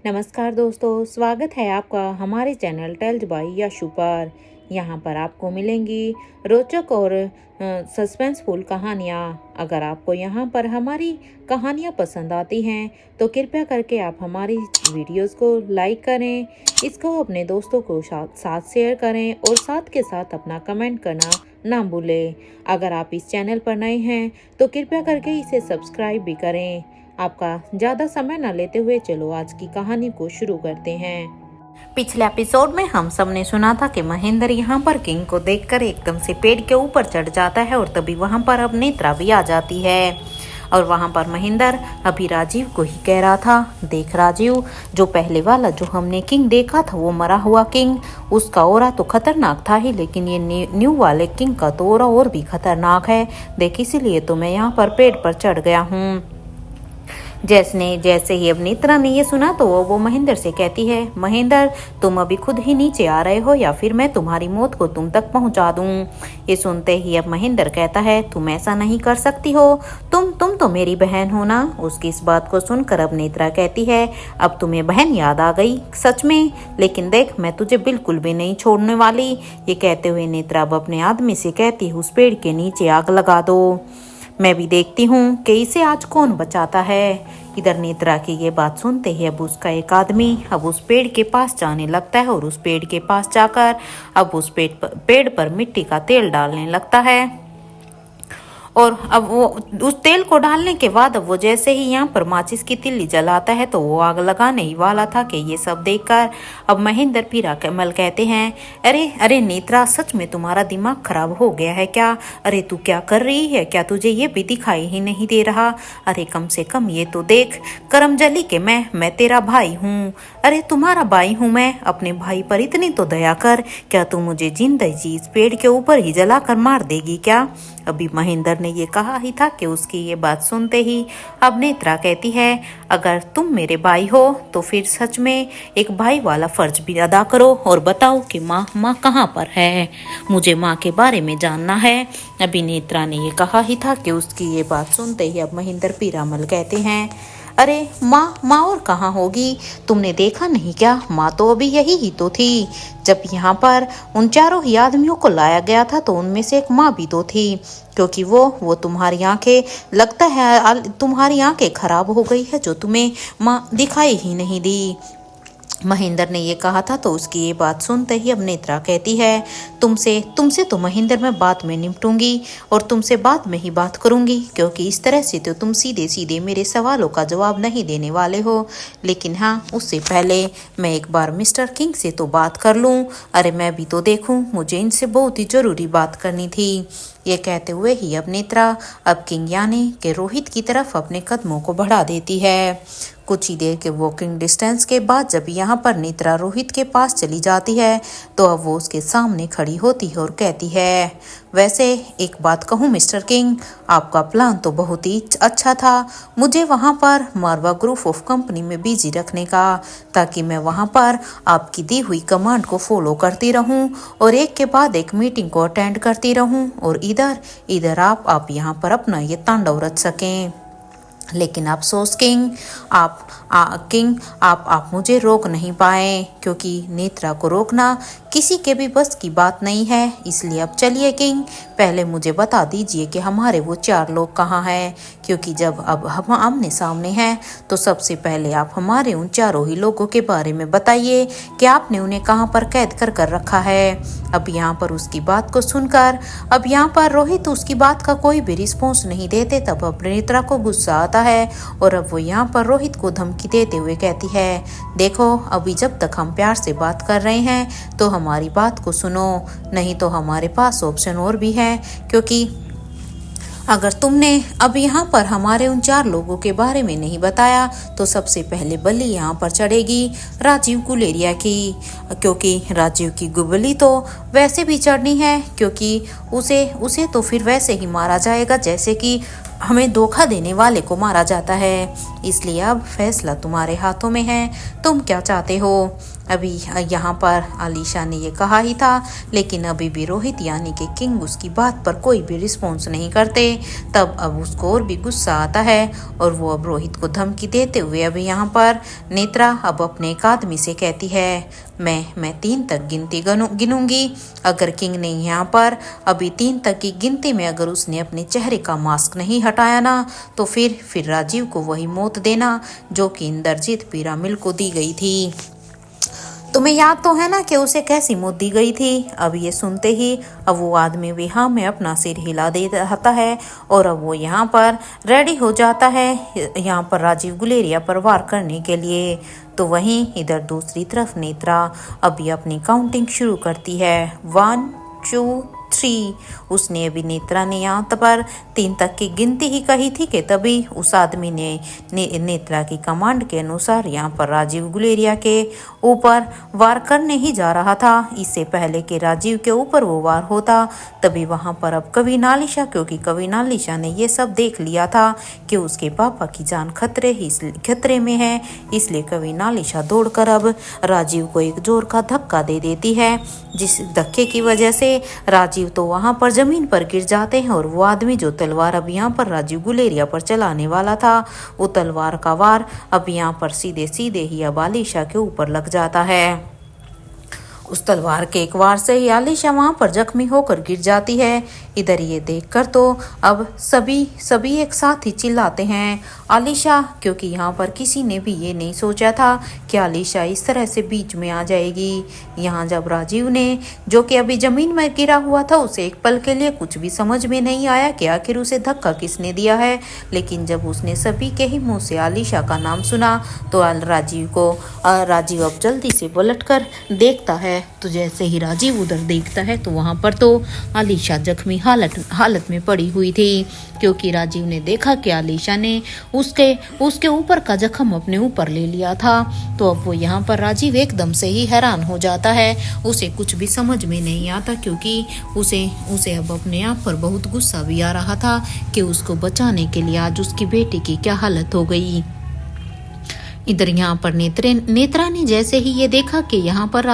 नमस्कार दोस्तों, स्वागत है आपका हमारे चैनल टेल्स बाय यशु पर। यहाँ पर आपको मिलेंगी रोचक और सस्पेंसफुल कहानियाँ। अगर आपको यहाँ पर हमारी कहानियाँ पसंद आती हैं तो कृपया करके आप हमारी वीडियोस को लाइक करें, इसको अपने दोस्तों को साथ शेयर करें और साथ के साथ अपना कमेंट करना ना भूलें। अगर आप इस चैनल पर नए हैं तो कृपया करके इसे सब्सक्राइब भी करें। आपका ज़्यादा समय न लेते हुए चलो आज की कहानी को शुरू करते हैं। पिछले एपिसोड में हम सब ने सुना था कि महेंद्र यहाँ पर किंग को देखकर एकदम से पेड़ के ऊपर चढ़ जाता है और तभी वहाँ पर अब नेत्रा भी आ जाती है। और वहाँ पर महेंद्र अभी राजीव को ही कह रहा था, देख राजीव, जो पहले वाला जो हमने किंग देखा था वो मरा हुआ किंग, उसका ओरा तो खतरनाक था ही, लेकिन ये न्यू वाले किंग का तो ओरा और भी खतरनाक है। देख, इसीलिए तो मैं यहाँ पर पेड़ पर चढ़ गया हूँ। जैसे ही अब नेत्रा ने ये सुना तो वो महेंद्र से कहती है, महेंद्र, तुम अभी खुद ही नीचे आ रहे हो या फिर मैं तुम्हारी मौत को तुम तक पहुंचा दूं। ये सुनते ही अब महेंद्र कहता है, तुम ऐसा नहीं कर सकती हो, तुम तो मेरी बहन हो ना। उसकी इस बात को सुनकर अब नेत्रा कहती है, अब तुम्हें बहन याद आ गई सच में, लेकिन देख मैं तुझे बिल्कुल भी नहीं छोड़ने वाली। ये कहते हुए नेत्रा अब अपने आदमी से कहती, उस पेड़ के नीचे आग लगा दो, मैं भी देखती हूँ कि इसे आज कौन बचाता है। इधर नेत्रा की ये बात सुनते ही अब उसका एक आदमी अब उस पेड़ के पास जाने लगता है और उस पेड़ के पास जाकर अब उस पेड़ पर मिट्टी का तेल डालने लगता है। और अब वो उस तेल को डालने के बाद अब वो जैसे ही यहाँ पर माचिस की तिल्ली जलाता है तो वो आग लगाने ही वाला था कि ये सब देखकर अब महेंद्र पीरा कमल कहते हैं, अरे अरे नेत्रा, सच में तुम्हारा दिमाग खराब हो गया है क्या? अरे तू क्या कर रही है? क्या तुझे ये भी दिखाई ही नहीं दे रहा? अरे कम से कम ये तो देख, करमजली के मैं तेरा भाई हूँ। अरे तुम्हारा भाई हूँ मैं, अपने भाई पर इतनी तो दया कर। क्या तू मुझे जिंदा जी इस पेड़ के ऊपर ही जलाकर मार देगी क्या? अभी महेंद्र ने ये कहा ही था कि उसकी ये बात सुनते ही अब नेत्रा कहती है, अगर तुम मेरे भाई हो तो फिर सच में एक भाई वाला फर्ज भी अदा करो और बताओ कि माँ कहाँ पर है, मुझे माँ के बारे में जानना है। अभी नेत्रा ने ये कहा ही था कि उसकी ये बात सुनते ही अब महेंद्र पीरामल कहते हैं, अरे माँ और कहाँ होगी? तुमने देखा नहीं क्या? माँ तो अभी यही ही तो थी। जब यहाँ पर उन चारों ही आदमियों को लाया गया था तो उनमें से एक माँ भी तो थी, क्योंकि वो तुम्हारी आंखें, लगता है तुम्हारी आंखें खराब हो गई है जो तुम्हें माँ दिखाई ही नहीं दी। महेंद्र ने ये कहा था तो उसकी ये बात सुनते ही अब नेत्रा कहती है, तुमसे तो महेंद्र मैं बाद में निपटूंगी और तुमसे बाद में ही बात करूंगी, क्योंकि इस तरह से तो तुम सीधे सीधे मेरे सवालों का जवाब नहीं देने वाले हो। लेकिन हाँ, उससे पहले मैं एक बार मिस्टर किंग से तो बात कर लूँ। अरे मैं भी तो देखूँ, मुझे इनसे बहुत ही जरूरी बात करनी थी। ये कहते हुए ही अब नेत्रा अब किंग यानी कि रोहित की तरफ अपने कदमों को बढ़ा देती है। कुछ ही देर के वॉकिंग डिस्टेंस के बाद जब यहाँ पर नेत्रा रोहित के पास चली जाती है तो अब वो उसके सामने खड़ी होती है और कहती है, वैसे एक बात कहूँ मिस्टर किंग, आपका प्लान तो बहुत ही अच्छा था, मुझे वहाँ पर मारवा ग्रुप ऑफ कंपनी में बिजी रखने का, ताकि मैं वहाँ पर आपकी दी हुई कमांड को फॉलो करती रहूँ और एक के बाद एक मीटिंग को अटेंड करती रहूँ और इधर आप यहाँ पर अपना ये तांडव रच सकें। लेकिन अफसोस किंग, आप मुझे रोक नहीं पाए, क्योंकि नेत्रा को रोकना किसी के भी बस की बात नहीं है। इसलिए अब चलिए किंग, पहले मुझे बता दीजिए कि हमारे वो 4 लोग कहाँ हैं, क्योंकि जब अब हम आमने सामने हैं तो सबसे पहले आप हमारे उन चारों ही लोगों के बारे में बताइए कि आपने उन्हें कहाँ पर कैद कर रखा है। अब यहाँ पर उसकी बात को सुनकर अब यहाँ पर रोहित उसकी बात का कोई भी रिस्पॉन्स नहीं देते। तब अब नेत्रा को गुस्सा आता है और अब वो यहाँ पर रोहित को धमकी देते हुए कहती है, देखो अभी जब तक हम प्यार से बात कर रहे हैं तो हमारी बात को सुनो, नहीं तो हमारे पास ऑप्शन और भी है, क्योंकि अगर तुमने अब यहाँ पर हमारे उन 4 लोगों के बारे में नहीं बताया तो सबसे पहले बलि यहाँ पर चढ़ेगी राजीव गुलेरिया की, क्योंकि राजीव की गुबली तो वैसे भी चढ़नी है, क्योंकि उसे तो फिर वैसे ही मारा जाएगा जैसे कि हमें धोखा देने वाले को मारा जाता है। इसलिए अब फैसला तुम्हारे हाथों में है, तुम क्या चाहते हो? अभी यहाँ पर आलिशा ने ये कहा ही था, लेकिन अभी भी रोहित यानी कि किंग उसकी बात पर कोई भी रिस्पॉन्स नहीं करते। तब अब उसको और भी गुस्सा आता है और वो अब रोहित को धमकी देते हुए अभी यहाँ पर नेत्रा अब अपने एक आदमी से कहती है, मैं 3 तक गिनती गिनूंगी। अगर किंग ने यहाँ पर अभी 3 तक की गिनती में अगर उसने अपने चेहरे का मास्क नहीं हटाया ना, तो फिर राजीव को वही मौत देना जो कि इंद्रजीत पीरामिल को दी गई थी। तुम्हें याद तो है ना कि उसे कैसी मौत दी गई थी। अब ये सुनते ही अब वो आदमी भी हाँ में अपना सिर हिला दे रहता है और अब वो यहाँ पर रेडी हो जाता है यहाँ पर राजीव गुलेरिया पर वार करने के लिए। तो वहीं इधर दूसरी तरफ नेत्रा अभी अपनी काउंटिंग शुरू करती है। 1 2 3। उसने अभी नेत्रा ने यहाँ पर 3 तक की गिनती ही कही थी कि तभी उस आदमी ने नेत्रा की कमांड के अनुसार यहाँ पर राजीव गुलेरिया के ऊपर वार करने ही जा रहा था। इससे पहले कि राजीव के ऊपर वो वार होता तभी वहाँ पर अब कवि नालिशा, क्योंकि कवि नालिशा ने ये सब देख लिया था कि उसके पापा की जान खतरे में है, इसलिए कवि नालिशा दौड़कर अब राजीव को एक जोर का धक्का दे देती है, जिस धक्के की वजह से राजीव तो वहां पर जमीन पर गिर जाते हैं और वो आदमी जो तलवार अब यहाँ पर राजीव गुलेरिया पर चलाने वाला था, वो तलवार का वार अब यहाँ पर सीधे ही अब आलिशा के ऊपर लग जाता है। उस तलवार के एक वार से ही आलिशा वहां पर जख्मी होकर गिर जाती है। इधर ये देखकर तो अब सभी एक साथ ही चिल्लाते हैं आलिशा, क्योंकि यहाँ पर किसी ने भी ये नहीं सोचा था कि आलिशा इस तरह से बीच में आ जाएगी। यहाँ जब राजीव ने, जो कि अभी जमीन में गिरा हुआ था, उसे एक पल के लिए कुछ भी समझ में नहीं आया कि आखिर उसे धक्का किसने दिया है, लेकिन जब उसने सभी के ही मुंह से आलिशा का नाम सुना तो राजीव अब जल्दी से पलटकर देखता है। तो जैसे ही राजीव उधर देखता है तो वहां पर तो आलिशा जख्मी हालत में पड़ी हुई थी, क्योंकि राजीव ने देखा कि आलिशा ने उसके ऊपर का जख्म अपने ऊपर ले लिया था। तो अब वो यहाँ पर राजीव एकदम से ही हैरान हो जाता है, उसे कुछ भी समझ में नहीं आता, क्योंकि उसे अब अपने आप पर बहुत गुस्सा भी आ रहा था कि उसको बचाने के लिए आज उसकी बेटी की क्या हालत हो गई। इधर यहाँ पर नेत्रा ने जैसे ही ये देखा कि यहाँ पर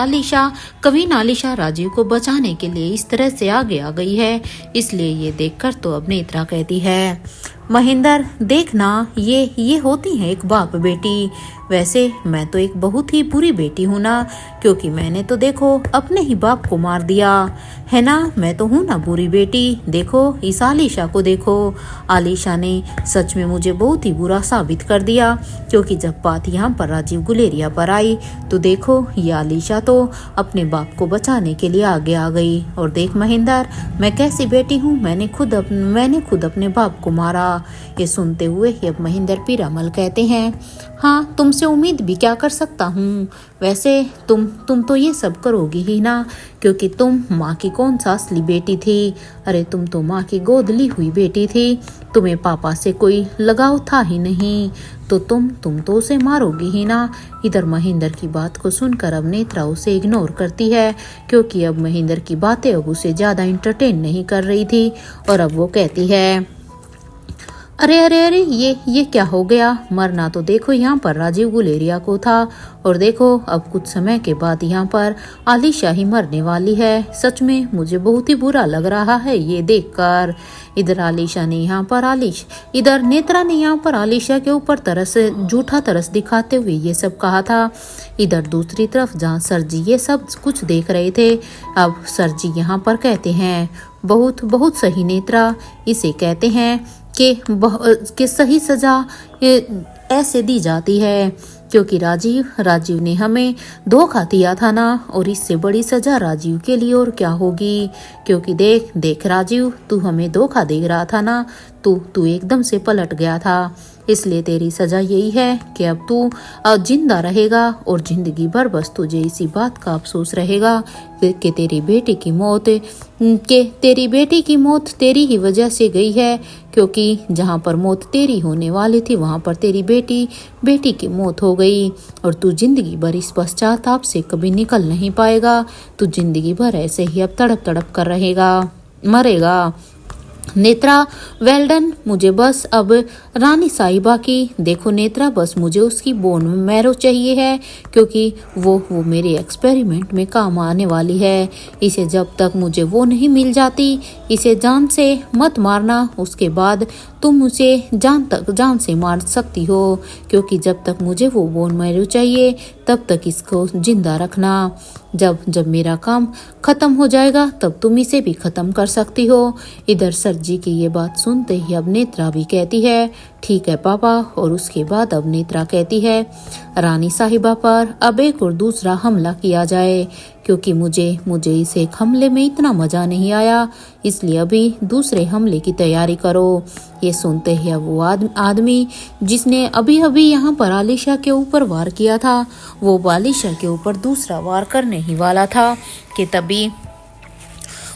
कवि नालिशा राजीव को बचाने के लिए इस तरह से आगे आ गई है, इसलिए ये देखकर तो अब नेत्रा कहती है, महेंद्र देखना, ये होती है एक बाप बेटी। वैसे मैं तो एक बहुत ही बुरी बेटी हूँ ना, क्योंकि मैंने तो देखो अपने ही बाप को मार दिया है ना। मैं तो हूँ ना बुरी बेटी। देखो इस आलिशा को देखो, आलिशा ने सच में मुझे बहुत ही बुरा साबित कर दिया, क्योंकि जब बात यहाँ पर राजीव गुलेरिया पर आई तो देखो ये आलिशा तो अपने बाप को बचाने के लिए आगे आ गई। और देख महेंद्र, मैं कैसी बेटी हूँ, मैंने खुद अपने बाप को मारा। ये सुनते हुए ही अब महेंद्र पीरामल कहते हैं, हाँ तुमसे उम्मीद भी क्या कर सकता हूँ। वैसे तुम तो ये सब करोगी ही ना, क्योंकि तुम माँ की कौन सा असली बेटी थी। अरे तुम तो माँ की गोद ली हुई बेटी थी, तुम्हें पापा से कोई लगाव था ही नहीं, तो तुम तो उसे मारोगी ही ना। इधर महेंद्र की बात को सुनकर अब नेत्रा उसे इग्नोर करती है, क्योंकि अब महेंद्र की बातें अब उसे ज्यादा इंटरटेन नहीं कर रही थी। और अब वो कहती है, अरे ये क्या हो गया। मरना तो देखो यहाँ पर राजीव गुलेरिया को था, और देखो अब कुछ समय के बाद यहाँ पर आलिशा ही मरने वाली है। सच में मुझे बहुत ही बुरा लग रहा है ये देखकर। इधर नेत्रा ने यहाँ पर आलिशा के ऊपर झूठा तरस दिखाते हुए ये सब कहा था। इधर दूसरी तरफ जहाँ सर जी ये सब कुछ देख रहे थे, अब सर जी यहाँ पर कहते हैं, बहुत सही नेत्रा, इसे कहते हैं कि सही सजा ऐसे दी जाती है, क्योंकि राजीव ने हमें धोखा दिया था ना, और इससे बड़ी सजा राजीव के लिए और क्या होगी। क्योंकि देख राजीव, तू हमें धोखा दे रहा था ना, तू एकदम से पलट गया था, इसलिए तेरी सजा यही है कि अब तू जिंदा रहेगा और जिंदगी भर बस तुझे इसी बात का अफसोस रहेगा कि तेरी बेटी की मौत तेरी ही वजह से गई है, क्योंकि जहाँ पर मौत तेरी होने वाली थी वहाँ पर तेरी बेटी की मौत हो गई, और तू जिंदगी भर इस पश्चाताप से कभी निकल नहीं पाएगा। तू जिंदगी भर ऐसे ही अब तड़प कर मरेगा। Netra, well done. मुझे बस अब रानी साहिबा की, देखो नेत्रा, बस मुझे उसकी बोन मैरो चाहिए है, क्योंकि वो मेरे एक्सपेरिमेंट में काम आने वाली है। इसे जब तक मुझे वो नहीं मिल जाती, इसे जान से मत मारना। उसके बाद तुम उसे जान से मार सकती हो, क्योंकि जब तक मुझे वो बोन मैरो चाहिए तब तक इसको जिंदा रखना। जब मेरा काम खत्म हो जाएगा तब तुम इसे भी खत्म कर सकती हो। इधर सर जी की ये बात सुनते ही अब नेत्रा भी कहती है, ठीक है पापा। और उसके बाद अब नेत्रा कहती है, रानी साहिबा पर अब एक और दूसरा हमला किया जाए, क्योंकि मुझे इस एक हमले में इतना मजा नहीं आया, इसलिए अभी दूसरे हमले की तैयारी करो। ये सुनते ही अब वो आदमी जिसने अभी अभी यहाँ पर आलिशा के ऊपर वार किया था, वो आलिशा के ऊपर दूसरा वार करने ही वाला था कि तभी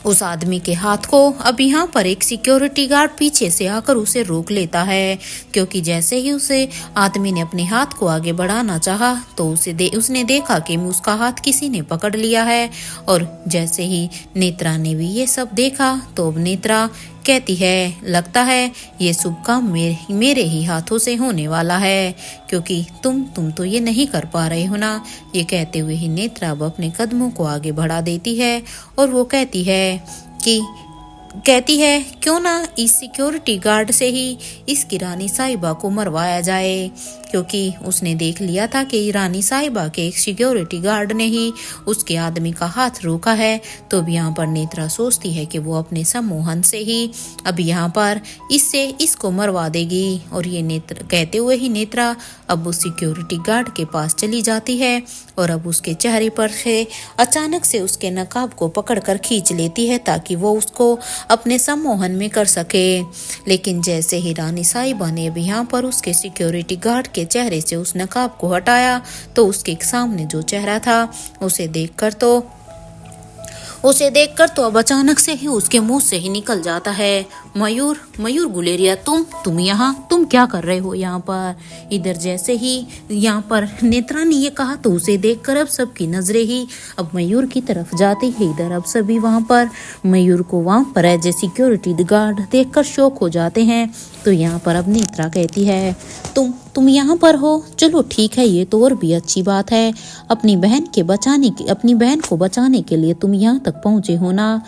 उस आदमी के हाथ को अब यहाँ पर एक सिक्योरिटी गार्ड पीछे से आकर उसे रोक लेता है, क्योंकि जैसे ही उसे आदमी ने अपने हाथ को आगे बढ़ाना चाहा तो उसने देखा कि उसका हाथ किसी ने पकड़ लिया है। और जैसे ही नेत्रा ने भी ये सब देखा तो अब नेत्रा कहती है, लगता है ये शुभ काम मेरे ही हाथों से होने वाला है, क्योंकि तुम तो ये नहीं कर पा रहे हो ना। ये कहते हुए ही नेत्रा अब अपने कदमों को आगे बढ़ा देती है और वो कहती है क्यों ना इस सिक्योरिटी गार्ड से ही इसकी रानी साहिबा को मरवाया जाए, क्योंकि उसने देख लिया था कि रानी साहिबा के एक सिक्योरिटी गार्ड ने ही उसके आदमी का हाथ रोका है। तो अब यहाँ पर नेत्रा सोचती है कि वो अपने सम्मोहन से ही अब यहाँ पर इसको मरवा देगी। और ये नेत्रा कहते हुए ही नेत्रा अब उस सिक्योरिटी गार्ड के पास चली जाती है और अब उसके चेहरे पर से अचानक से उसके नकाब को पकड़कर खींच लेती है ताकि वो उसको अपने सम्मोहन में कर सके। लेकिन जैसे ही रानी साहिबा ने अब यहाँ पर उसके सिक्योरिटी गार्ड के चेहरे से उस नकाब को हटाया तो उसके सामने जो चेहरा था उसे देखकर तो अब अचानक से ही उसके मुंह से ही निकल जाता है, मयूर गुलेरिया, तुम क्या कर रहे हो यहाँ पर। इधर जैसे ही यहाँ पर नेत्रा ने ये कहा तो उसे देखकर अब सबकी नजरें ही अब मयूर की तरफ जाती है। इधर अब सभी वहाँ पर मयूर को वहाँ पर एज ए सिक्योरिटी गार्ड देखकर शॉक हो जाते हैं। तो यहाँ पर अब नेत्रा कहती है, तुम यहाँ पर हो, चलो ठीक है, ये तो और भी अच्छी बात है। अपनी बहन को बचाने के लिए तुम यहाँ तक पहुँचे हो ना।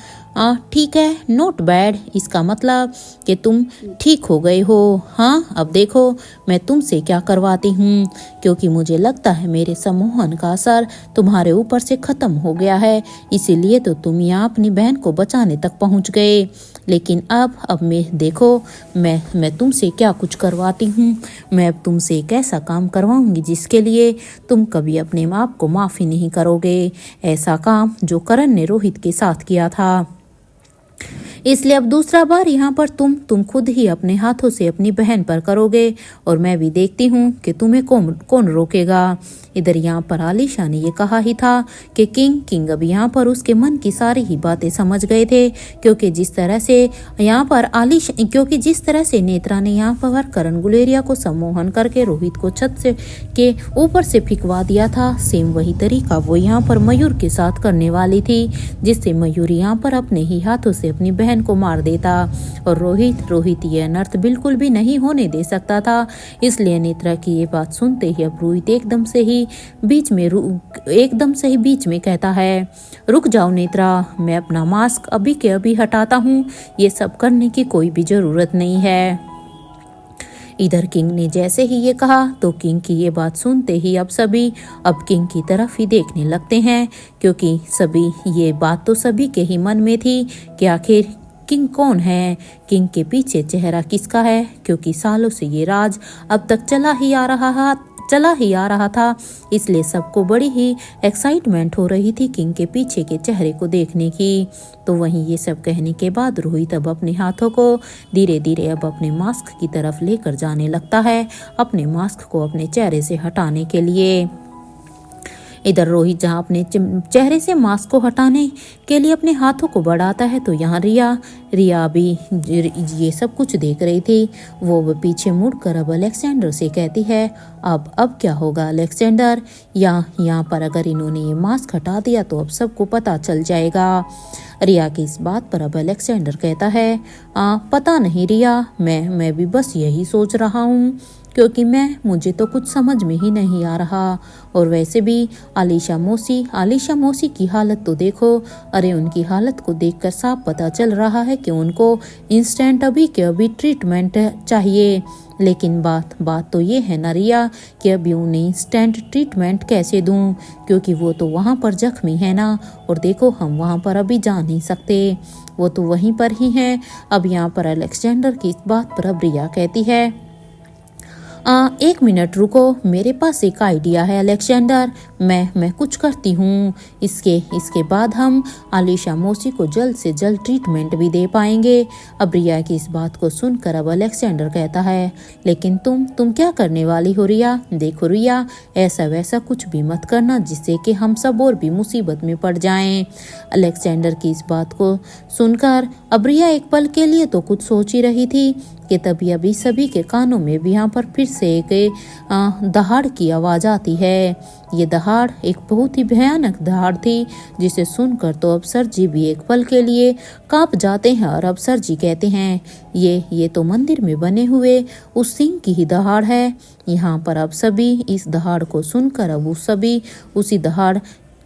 ठीक है, नॉट बैड। इसका मतलब कि तुम ठीक हो गए हो। हाँ, अब देखो मैं तुमसे क्या करवाती हूँ, क्योंकि मुझे लगता है मेरे सम्मोहन का असर तुम्हारे ऊपर से खत्म हो गया है, इसीलिए तो तुम यहाँ अपनी बहन को बचाने तक पहुँच गए। लेकिन अब मैं तुमसे क्या कुछ करवाती हूँ। मैं तुमसे एक ऐसा काम करवाऊंगी जिसके लिए तुम कभी अपने बाप को माफ़ी नहीं करोगे। ऐसा काम जो करण ने रोहित के साथ किया था। इसलिए अब दूसरा बार यहाँ पर तुम खुद ही अपने हाथों से अपनी बहन पर करोगे और मैं भी देखती हूँ कि तुम्हें कौन रोकेगा। इधर यहाँ पर आलिशा ने ये कहा ही था कि किंग अब यहाँ पर उसके मन की सारी ही बातें समझ गए थे, क्योंकि जिस तरह से नेत्रा ने यहाँ पर करण गुलेरिया को सम्मोहन करके रोहित को छत से के ऊपर से फेंकवा दिया था, सेम वही तरीका वो यहाँ पर मयूर के साथ करने वाली थी, जिससे मयूर यहाँ पर अपने ही हाथों से अपनी बहन को मार देता। और रोहित ये अनर्थ बिल्कुल भी नहीं होने दे सकता था। इसलिए नेत्रा की ये बात सुनते ही अब रोहित एकदम से ही बीच में कहता है, रुक जाओ नेत्रा, मैं अपना मास्क अभी के अभी हटाता हूँ, ये सब करने की कोई भी जरूरत नहीं है। इधर किंग ने जैसे ही ये कहा तो किंग की ये बात सुनते ही अब सभी अब किंग की तरफ ही देखने लगते हैं, क्योंकि ये बात तो सभी के ही मन में थी कि आखिर किंग कौन है, किंग के पीछे चेहरा किसका है, क्योंकि सालों से ये राज अब तक चला ही आ रहा था। इसलिए सबको बड़ी ही एक्साइटमेंट हो रही थी किंग के पीछे के चेहरे को देखने की। तो वहीं ये सब कहने के बाद रोहित अब अपने हाथों को धीरे धीरे अब अपने मास्क की तरफ लेकर जाने लगता है, अपने मास्क को अपने चेहरे से हटाने के लिए। इधर रोहित जहाँ अपने चेहरे से मास्क को हटाने के लिए अपने हाथों को बढ़ाता है तो यहाँ रिया भी ये सब कुछ देख रही थी। वो पीछे मुड़कर अब अलेक्जेंडर से कहती है, अब क्या होगा अलेक्जेंडर? यहाँ पर अगर इन्होंने ये मास्क हटा दिया तो अब सबको पता चल जाएगा। रिया की इस बात पर अब अलेक्जेंडर कहता है, पता नहीं रिया, मैं भी बस यही सोच रहा हूँ, क्योंकि मुझे तो कुछ समझ में ही नहीं आ रहा। और वैसे भी आलिशा मौसी की हालत तो देखो। अरे उनकी हालत को देखकर साफ पता चल रहा है कि उनको इंस्टेंट अभी के अभी ट्रीटमेंट चाहिए। लेकिन बात तो ये है ना रिया कि अभी उन्हें इंस्टेंट ट्रीटमेंट कैसे दूं, क्योंकि वो तो वहाँ पर जख्मी है ना। और देखो हम वहाँ पर अभी जा नहीं सकते, वो तो वहीं पर ही हैं। अब यहाँ पर अलेक्जेंडर की इस बात पर अब रिया कहती है, 1 मिनट रुको, मेरे पास एक आइडिया है अलेक्जेंडर, मैं कुछ करती हूँ। इसके बाद हम आलिशा मौसी को जल्द से जल्द ट्रीटमेंट भी दे पाएंगे। अब रिया की इस बात को सुनकर अब अलेक्जेंडर कहता है, लेकिन तुम क्या करने वाली हो रिया? देखो रिया, ऐसा वैसा कुछ भी मत करना जिससे कि हम सब और भी मुसीबत में पड़ जाएं। अलेक्जेंडर की इस बात को सुनकर अब रिया एक पल के लिए तो कुछ सोच ही रही थी कि तभी अभी सभी के कानों में भी यहाँ पर फिर से एक दहाड़ की आवाज़ आती है। ये दहाड़ एक बहुत ही भयानक दहाड़ थी, जिसे सुनकर तो अब सर जी भी एक पल के लिए कांप जाते हैं। और अब सर जी कहते हैं, ये तो मंदिर में बने हुए उस सिंह की ही दहाड़ है। यहाँ पर अब सभी इस दहाड़ को सुनकर अब सभी उसी दहाड़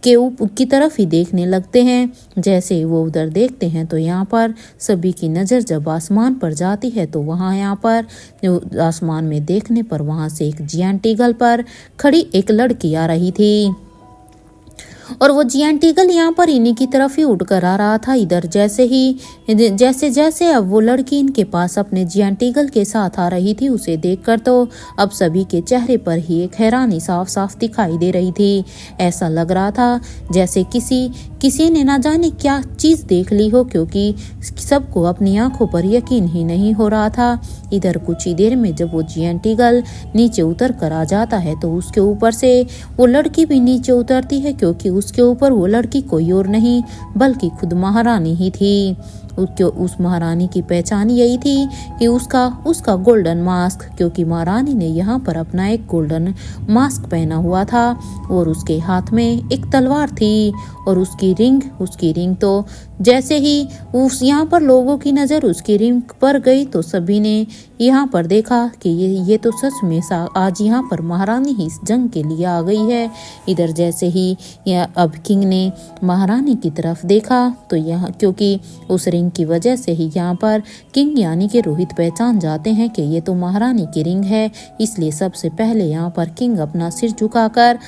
की तरफ ही देखने लगते हैं। जैसे ही वो उधर देखते हैं तो यहाँ पर सभी की नज़र जब आसमान पर जाती है तो वहाँ यहाँ पर आसमान में देखने पर वहाँ से एक जियांट ईगल पर खड़ी एक लड़की आ रही थी। और वो जियांट ईगल यहाँ पर इन्हीं की तरफ ही उड़कर आ रहा था। इधर जैसे अब वो लड़की इनके पास अपने जियांट ईगल के साथ आ रही थी, उसे देखकर तो अब सभी के चेहरे पर ही एक हैरानी साफ साफ दिखाई दे रही थी। ऐसा लग रहा था जैसे किसी ने ना जाने क्या चीज़ देख ली हो, क्योंकि सबको अपनी आंखों पर यकीन ही नहीं हो रहा था। इधर कुछ ही देर में जब वो जियांट ईगल नीचे उतर कर आ जाता है तो उसके ऊपर से वो लड़की भी नीचे उतरती है, क्योंकि उसके ऊपर वो लड़की कोई और नहीं बल्कि खुद महारानी ही थी। उस महारानी की पहचान यही थी कि उसका गोल्डन मास्क, क्योंकि महारानी ने यहाँ पर अपना एक गोल्डन मास्क पहना हुआ था और उसके हाथ में एक तलवार थी और उसकी रिंग तो जैसे ही यहाँ पर लोगों की नज़र उसकी रिंग पर गई तो सभी ने यहाँ पर देखा कि ये तो सच में आज यहाँ पर महारानी ही इस जंग के लिए आ गई है। इधर जैसे ही अब किंग ने महारानी की तरफ देखा तो यहाँ, क्योंकि उस रिंग की वजह से ही यहाँ पर किंग यानी कि रोहित पहचान जाते हैं कि ये तो महारानी की रिंग है, इसलिए सबसे पहले यहाँ पर किंग अपना सिर झुकाकर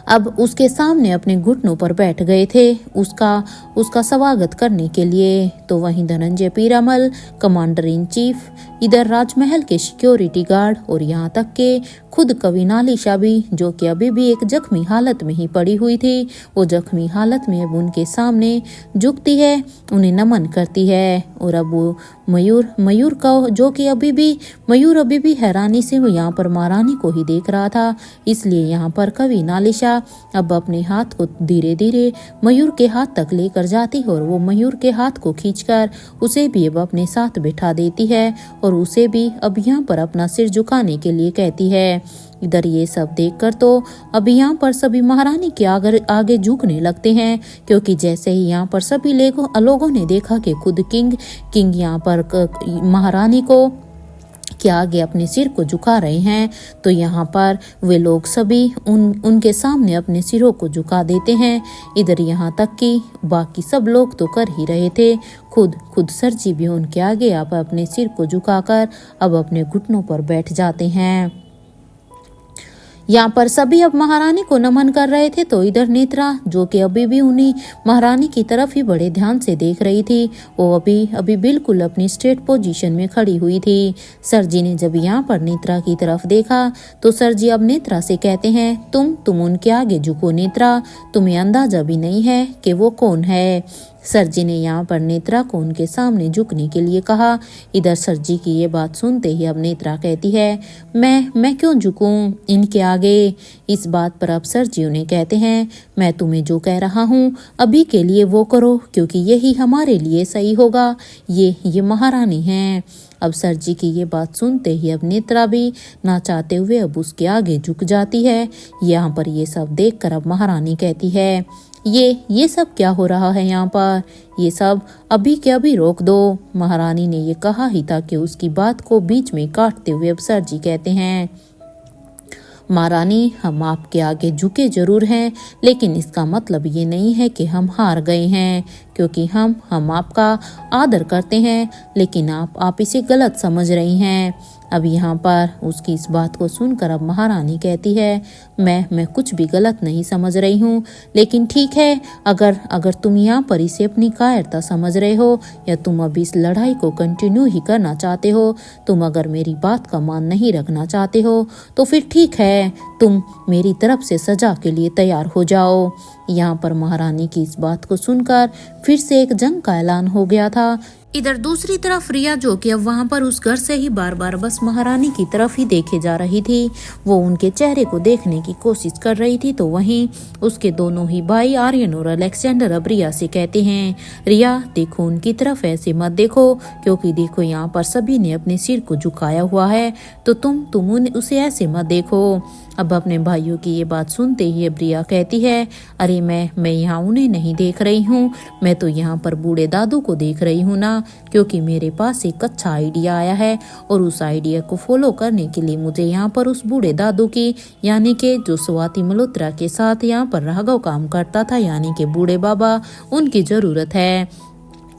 अब उसके सामने अपने घुटनों पर बैठ गए थे उसका स्वागत करने के लिए। तो वहीं Dhananjay Piramal, commander in chief, इधर राजमहल के सिक्योरिटी गार्ड और यहाँ तक के खुद कवि नालिशा भी, जो कि अभी भी एक जख्मी हालत में ही पड़ी हुई थी, वो जख्मी हालत में अब उनके सामने झुकती है, उन्हें नमन करती है। और अब वो मयूर का जो कि अभी भी हैरानी से वो यहाँ पर महारानी को ही देख रहा था, इसलिए यहाँ पर कवि नालिशा अब अपने हाथ को धीरे धीरे मयूर के हाथ तक लेकर जाती है और वो मयूर के हाथ को खींचकर उसे भी अब अपने साथ बिठा देती है और उसे भी अब यहाँ पर अपना सिर झुकाने के लिए कहती है। इधर ये सब देखकर तो अब यहाँ पर सभी महारानी के आगे झुकने लगते हैं, क्योंकि जैसे ही यहाँ पर सभी लोगों ने देखा कि खुद किंग यहाँ पर महारानी को के आगे अपने सिर को झुका रहे हैं, तो यहाँ पर वे लोग सभी उनके सामने अपने सिरों को झुका देते हैं। इधर यहाँ तक कि बाकी सब लोग तो कर ही रहे थे, खुद सर जी भी उनके आगे आप अपने सिर को झुकाकर अब अपने घुटनों पर बैठ जाते हैं। यहाँ पर सभी अब महारानी को नमन कर रहे थे, तो इधर नेत्रा, जो कि अभी भी उन्हीं महारानी की तरफ ही बड़े ध्यान से देख रही थी, वो अभी बिल्कुल अपनी स्ट्रेट पोजीशन में खड़ी हुई थी। सर जी ने जब यहाँ पर नेत्रा की तरफ देखा तो सर जी अब नेत्रा से कहते हैं, तुम उनके आगे झुको नेत्रा, तुम्हें अंदाजा भी नहीं है कि वो कौन है। सरजी ने यहाँ पर नेत्रा को उनके सामने झुकने के लिए कहा। इधर सरजी की ये बात सुनते ही अब नेत्रा कहती है, मैं क्यों झुकूं इनके आगे। इस बात पर अब सरजी उन्हें कहते हैं, मैं तुम्हें जो कह रहा हूँ अभी के लिए वो करो, क्योंकि यही हमारे लिए सही होगा। ये महारानी हैं। अब सरजी की ये बात सुनते ही अब नेत्रा भी ना चाहते हुए अब उसके आगे झुक जाती है। यहाँ पर ये सब देखकर अब महारानी कहती है, ये सब क्या हो रहा है यहाँ पर, ये सब अभी के अभी रोक दो। महारानी ने ये कहा ही था कि उसकी बात को बीच में काटते हुए अब सरजी कहते हैं, महारानी हम आपके आगे झुके जरूर हैं, लेकिन इसका मतलब ये नहीं है कि हम हार गए हैं, क्योंकि हम आपका आदर करते हैं, लेकिन आप इसे गलत समझ रही हैं। अब यहाँ पर उसकी इस बात को सुनकर अब महारानी कहती है, मैं कुछ भी गलत नहीं समझ रही हूँ, लेकिन ठीक है, अगर तुम यहाँ पर इसे अपनी कायरता समझ रहे हो या तुम अभी इस लड़ाई को कंटिन्यू ही करना चाहते हो, तुम अगर मेरी बात का मान नहीं रखना चाहते हो तो फिर ठीक है, तुम मेरी तरफ से सजा के लिए तैयार हो जाओ। यहाँ पर महारानी की इस बात को सुनकर फिर से एक जंग का ऐलान हो गया था। इधर दूसरी तरफ रिया, जो कि अब वहां पर उस घर से ही बार बार बस महारानी की तरफ ही देखे जा रही थी, वो उनके चेहरे को देखने की कोशिश कर रही थी। तो वहीं उसके दोनों ही भाई आर्यन और अलेक्जेंडर अब रिया से कहते हैं, रिया देखो उनकी तरफ ऐसे मत देखो, क्योंकि देखो यहाँ पर सभी ने अपने सिर को झुकाया हुआ है, तो तुम उसे ऐसे मत देखो। अब अपने भाइयों की ये बात सुनते ही अब रिया कहती है, अरे मैं यहाँ उन्हें नहीं देख रही हूँ, मैं तो यहाँ पर बूढ़े दादू को देख रही हूँ ना, क्योंकि मेरे पास एक अच्छा आइडिया आया है और उस आइडिया को फॉलो करने के लिए मुझे यहाँ पर उस बूढ़े दादू की, यानी कि जो स्वाति मल्होत्रा के साथ यहाँ पर राघव काम करता था, यानी कि बूढ़े बाबा, उनकी जरूरत है।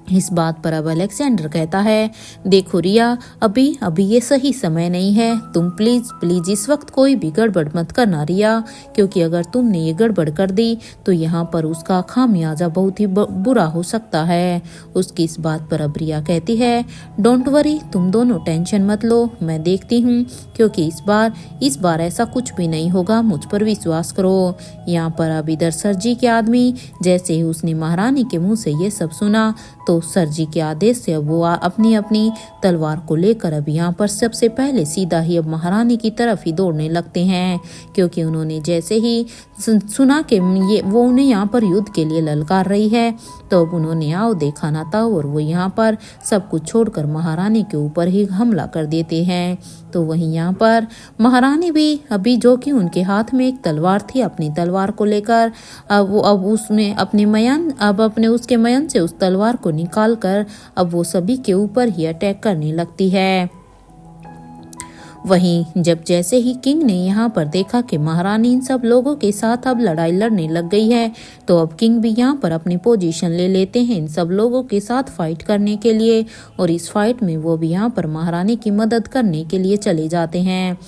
इस बात पर अब अलेक्जेंडर कहता है, देखो रिया अभी ये सही समय नहीं है, तुम प्लीज इस वक्त कोई भी गड़बड़ मत करना रिया, क्योंकि अगर तुमने ये गड़बड़ कर दी तो यहाँ पर उसका खामियाजा बहुत ही बुरा हो सकता है। उसकी इस बात पर अब रिया कहती है, डोंट वरी, तुम दोनों टेंशन मत लो, मैं देखती हूँ, क्योंकि इस बार ऐसा कुछ भी नहीं होगा, मुझ पर विश्वास करो। यहाँ पर अब इधर सरजी के आदमी, जैसे ही उसने महारानी के मुंह से ये सब सुना तो सरजी के आदेश से अब वो अपनी तलवार को लेकर अब यहाँ पर सबसे पहले सीधा ही अब महारानी की तरफ ही दौड़ने लगते हैं, क्योंकि उन्होंने जैसे ही सुना कि वो उन्हें यहाँ पर युद्ध के लिए ललकार रही है, तो अब उन्होंने आओ देखा ना था और वो यहाँ पर सब कुछ छोड़कर महारानी के ऊपर ही हमला कर देते हैं। तो वहीं यहाँ पर महारानी भी अभी, जो कि उनके हाथ में एक तलवार थी, अपनी तलवार को लेकर अब उसमें उसके मयन से उस तलवार को निकाल कर अब वो सभी के ऊपर ही अटैक करने लगती है। वहीं जब जैसे ही किंग ने यहाँ पर देखा कि महारानी इन सब लोगों के साथ अब लड़ाई लड़ने लग गई है, तो अब किंग भी यहाँ पर अपनी पोजीशन ले लेते हैं इन सब लोगों के साथ फाइट करने के लिए, और इस फाइट में वो भी यहाँ पर महारानी की मदद करने के लिए चले जाते हैं।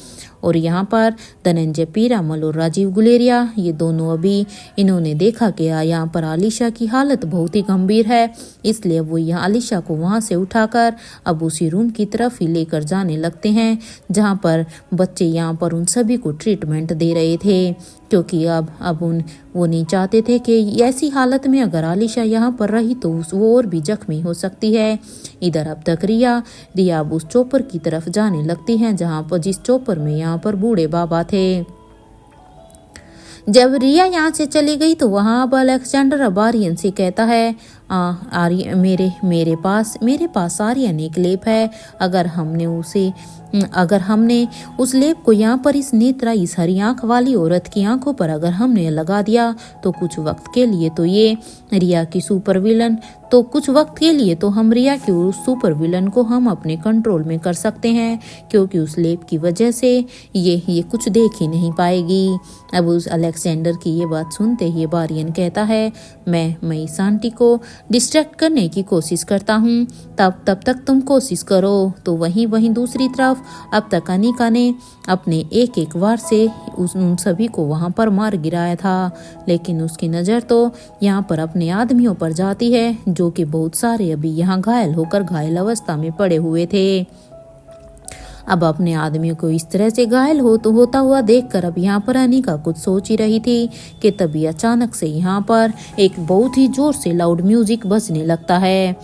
और यहाँ पर धनंजय पीरामल और राजीव गुलेरिया, ये दोनों अभी इन्होंने देखा कि यहाँ पर आलिशा की हालत बहुत ही गंभीर है, इसलिए वो यहाँ आलिशा को वहाँ से उठाकर अब उसी रूम की तरफ ही लेकर जाने लगते हैं, जहाँ पर बच्चे यहाँ पर उन सभी को ट्रीटमेंट दे रहे थे, क्योंकि अब वो नहीं चाहते थे कि ऐसी हालत में अगर आलिशा यहाँ पर रही तो वो और भी जख्मी हो सकती है। इधर अब तक रिया अब उस चौपर की तरफ जाने लगती हैं, जहाँ पर जिस चौपर में यहाँ पर बूढ़े बाबा थे। जब रिया यहाँ से चली गई तो वहाँ अब अलेक्जेंडर अब आर्यन से कहता है, आर्यन मेरे पास आर्यन एक लेप है, अगर हमने उस लेप को यहाँ पर इस नेत्रा, इस हरी आंख वाली औरत की आंखों पर अगर हमने लगा दिया तो कुछ वक्त के लिए तो ये रिया की सुपर विलन तो हम रिया की उस सुपर विलन को हम अपने कंट्रोल में कर सकते हैं, क्योंकि उस लेप की वजह से ये कुछ देख ही नहीं पाएगी। अब उस अलेक्जेंडर की ये बात सुनते ही आर्यन कहता है, मैं इस आंटी को डिस्ट्रैक्ट करने की कोशिश करता हूँ, तब तक तुम कोशिश करो। तो वहीं दूसरी तरफ अब तक अनिका ने अपने एक वार से उन सभी को वहां पर मार गिराया था, लेकिन उसकी नज़र तो यहाँ पर अपने आदमियों पर जाती है, जो कि बहुत सारे अभी यहाँ घायल होकर घायल अवस्था में पड़े हुए थे। अब अपने आदमी को इस तरह से घायल होता हुआ देखकर अब यहाँ पर अनिका कुछ सोच ही रही थी कि तभी अचानक से यहाँ पर एक बहुत ही जोर से लाउड म्यूजिक बजने लगता है।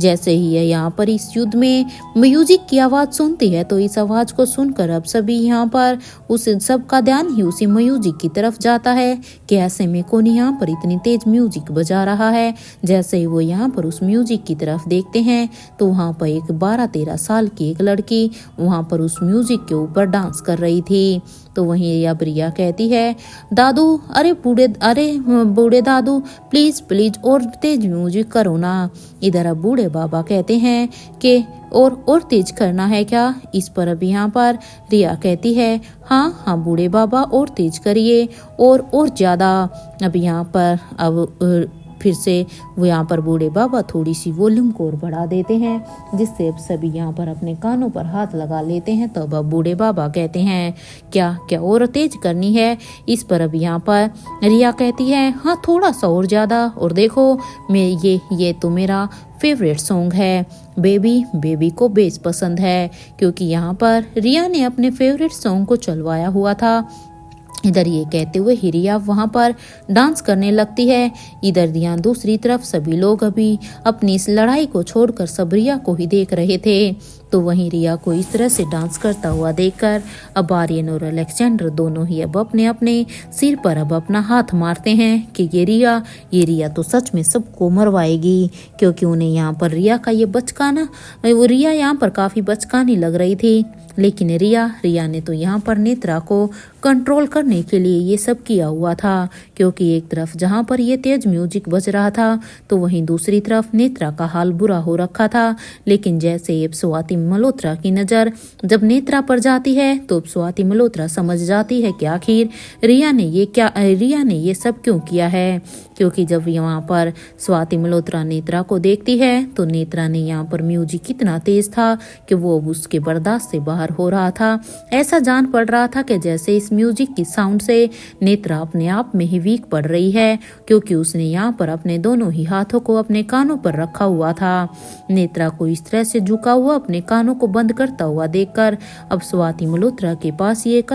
जैसे ही यह यहाँ पर इस युद्ध में म्यूजिक की आवाज सुनती है तो इस आवाज को सुनकर अब सभी यहाँ पर उस सब का ध्यान ही उसी म्यूजिक की तरफ जाता है कि ऐसे में कौन यहाँ पर इतनी तेज म्यूजिक बजा रहा है। जैसे ही वो यहाँ पर उस म्यूजिक की तरफ देखते हैं तो वहाँ पर एक 12-13 साल की एक लड़की वहाँ पर उस म्यूजिक के ऊपर डांस कर रही थी। तो वहीं अब रिया कहती है, दादू अरे बूढ़े दादू प्लीज प्लीज और तेज म्यूजिक करो ना। इधर अब बूढ़े बाबा कहते हैं कि और तेज करना है क्या। इस पर अब यहाँ पर रिया कहती है, हाँ हाँ बूढ़े बाबा और तेज करिए और ज्यादा। अब यहाँ पर अब फिर से वो यहाँ पर बूढ़े बाबा थोड़ी सी वॉल्यूम को और बढ़ा देते हैं, जिससे अब सभी यहाँ पर अपने कानों पर हाथ लगा लेते हैं। तब अब बूढ़े बाबा कहते हैं, क्या क्या और तेज करनी है। इस पर अब यहाँ पर रिया कहती है, हाँ थोड़ा सा और ज़्यादा। और देखो मैं ये तो मेरा फेवरेट सॉन्ग है, बेबी को बेस पसंद है, क्योंकि यहाँ पर रिया ने अपने फेवरेट सॉन्ग को चलवाया हुआ था। इधर ये कहते हुए ही रिया वहाँ पर डांस करने लगती है। इधर यहाँ दूसरी तरफ सभी लोग अभी अपनी इस लड़ाई को छोड़कर सब रिया को ही देख रहे थे। तो वहीं रिया को इस तरह से डांस करता हुआ देखकर अब आर्यन और अलेक्जेंडर दोनों ही अब अपने अपने सिर पर अब अपना हाथ मारते हैं कि ये रिया तो सच में सबको मरवाएगी, क्योंकि उन्हें यहाँ पर रिया का ये बचकाना, वो रिया यहाँ पर काफ़ी बचकानी लग रही थी। लेकिन रिया ने तो यहाँ पर नेत्रा को कंट्रोल करने के लिए ये सब किया हुआ था, क्योंकि एक तरफ जहाँ पर ये तेज म्यूजिक बज रहा था तो वहीं दूसरी तरफ नेत्रा का हाल बुरा हो रखा था। लेकिन जैसे अब स्वाति मल्होत्रा की नज़र जब नेत्रा पर जाती है तो स्वाति मल्होत्रा समझ जाती है कि आखिर रिया ने ये सब क्यों किया है। क्योंकि जब यहाँ पर स्वाति मल्होत्रा नेत्रा को देखती है तो नेत्रा ने यहाँ पर म्यूजिक कितना तेज था कि वो अब उसके बर्दाश्त से बाहर हो रहा था। ऐसा जान पड़ रहा था कि जैसे इस म्यूजिक की साउंड से नेत्रा अपने आप में ही वीक पड़ रही है, क्योंकि उसने यहाँ पर अपने दोनों ही हाथों को अपने कानों पर रखा हुआ था। नेत्रा को इस तरह से झुका हुआ अपने कानों को बंद करता हुआ देखकर अब स्वाति मल्होत्रा के पास ये एक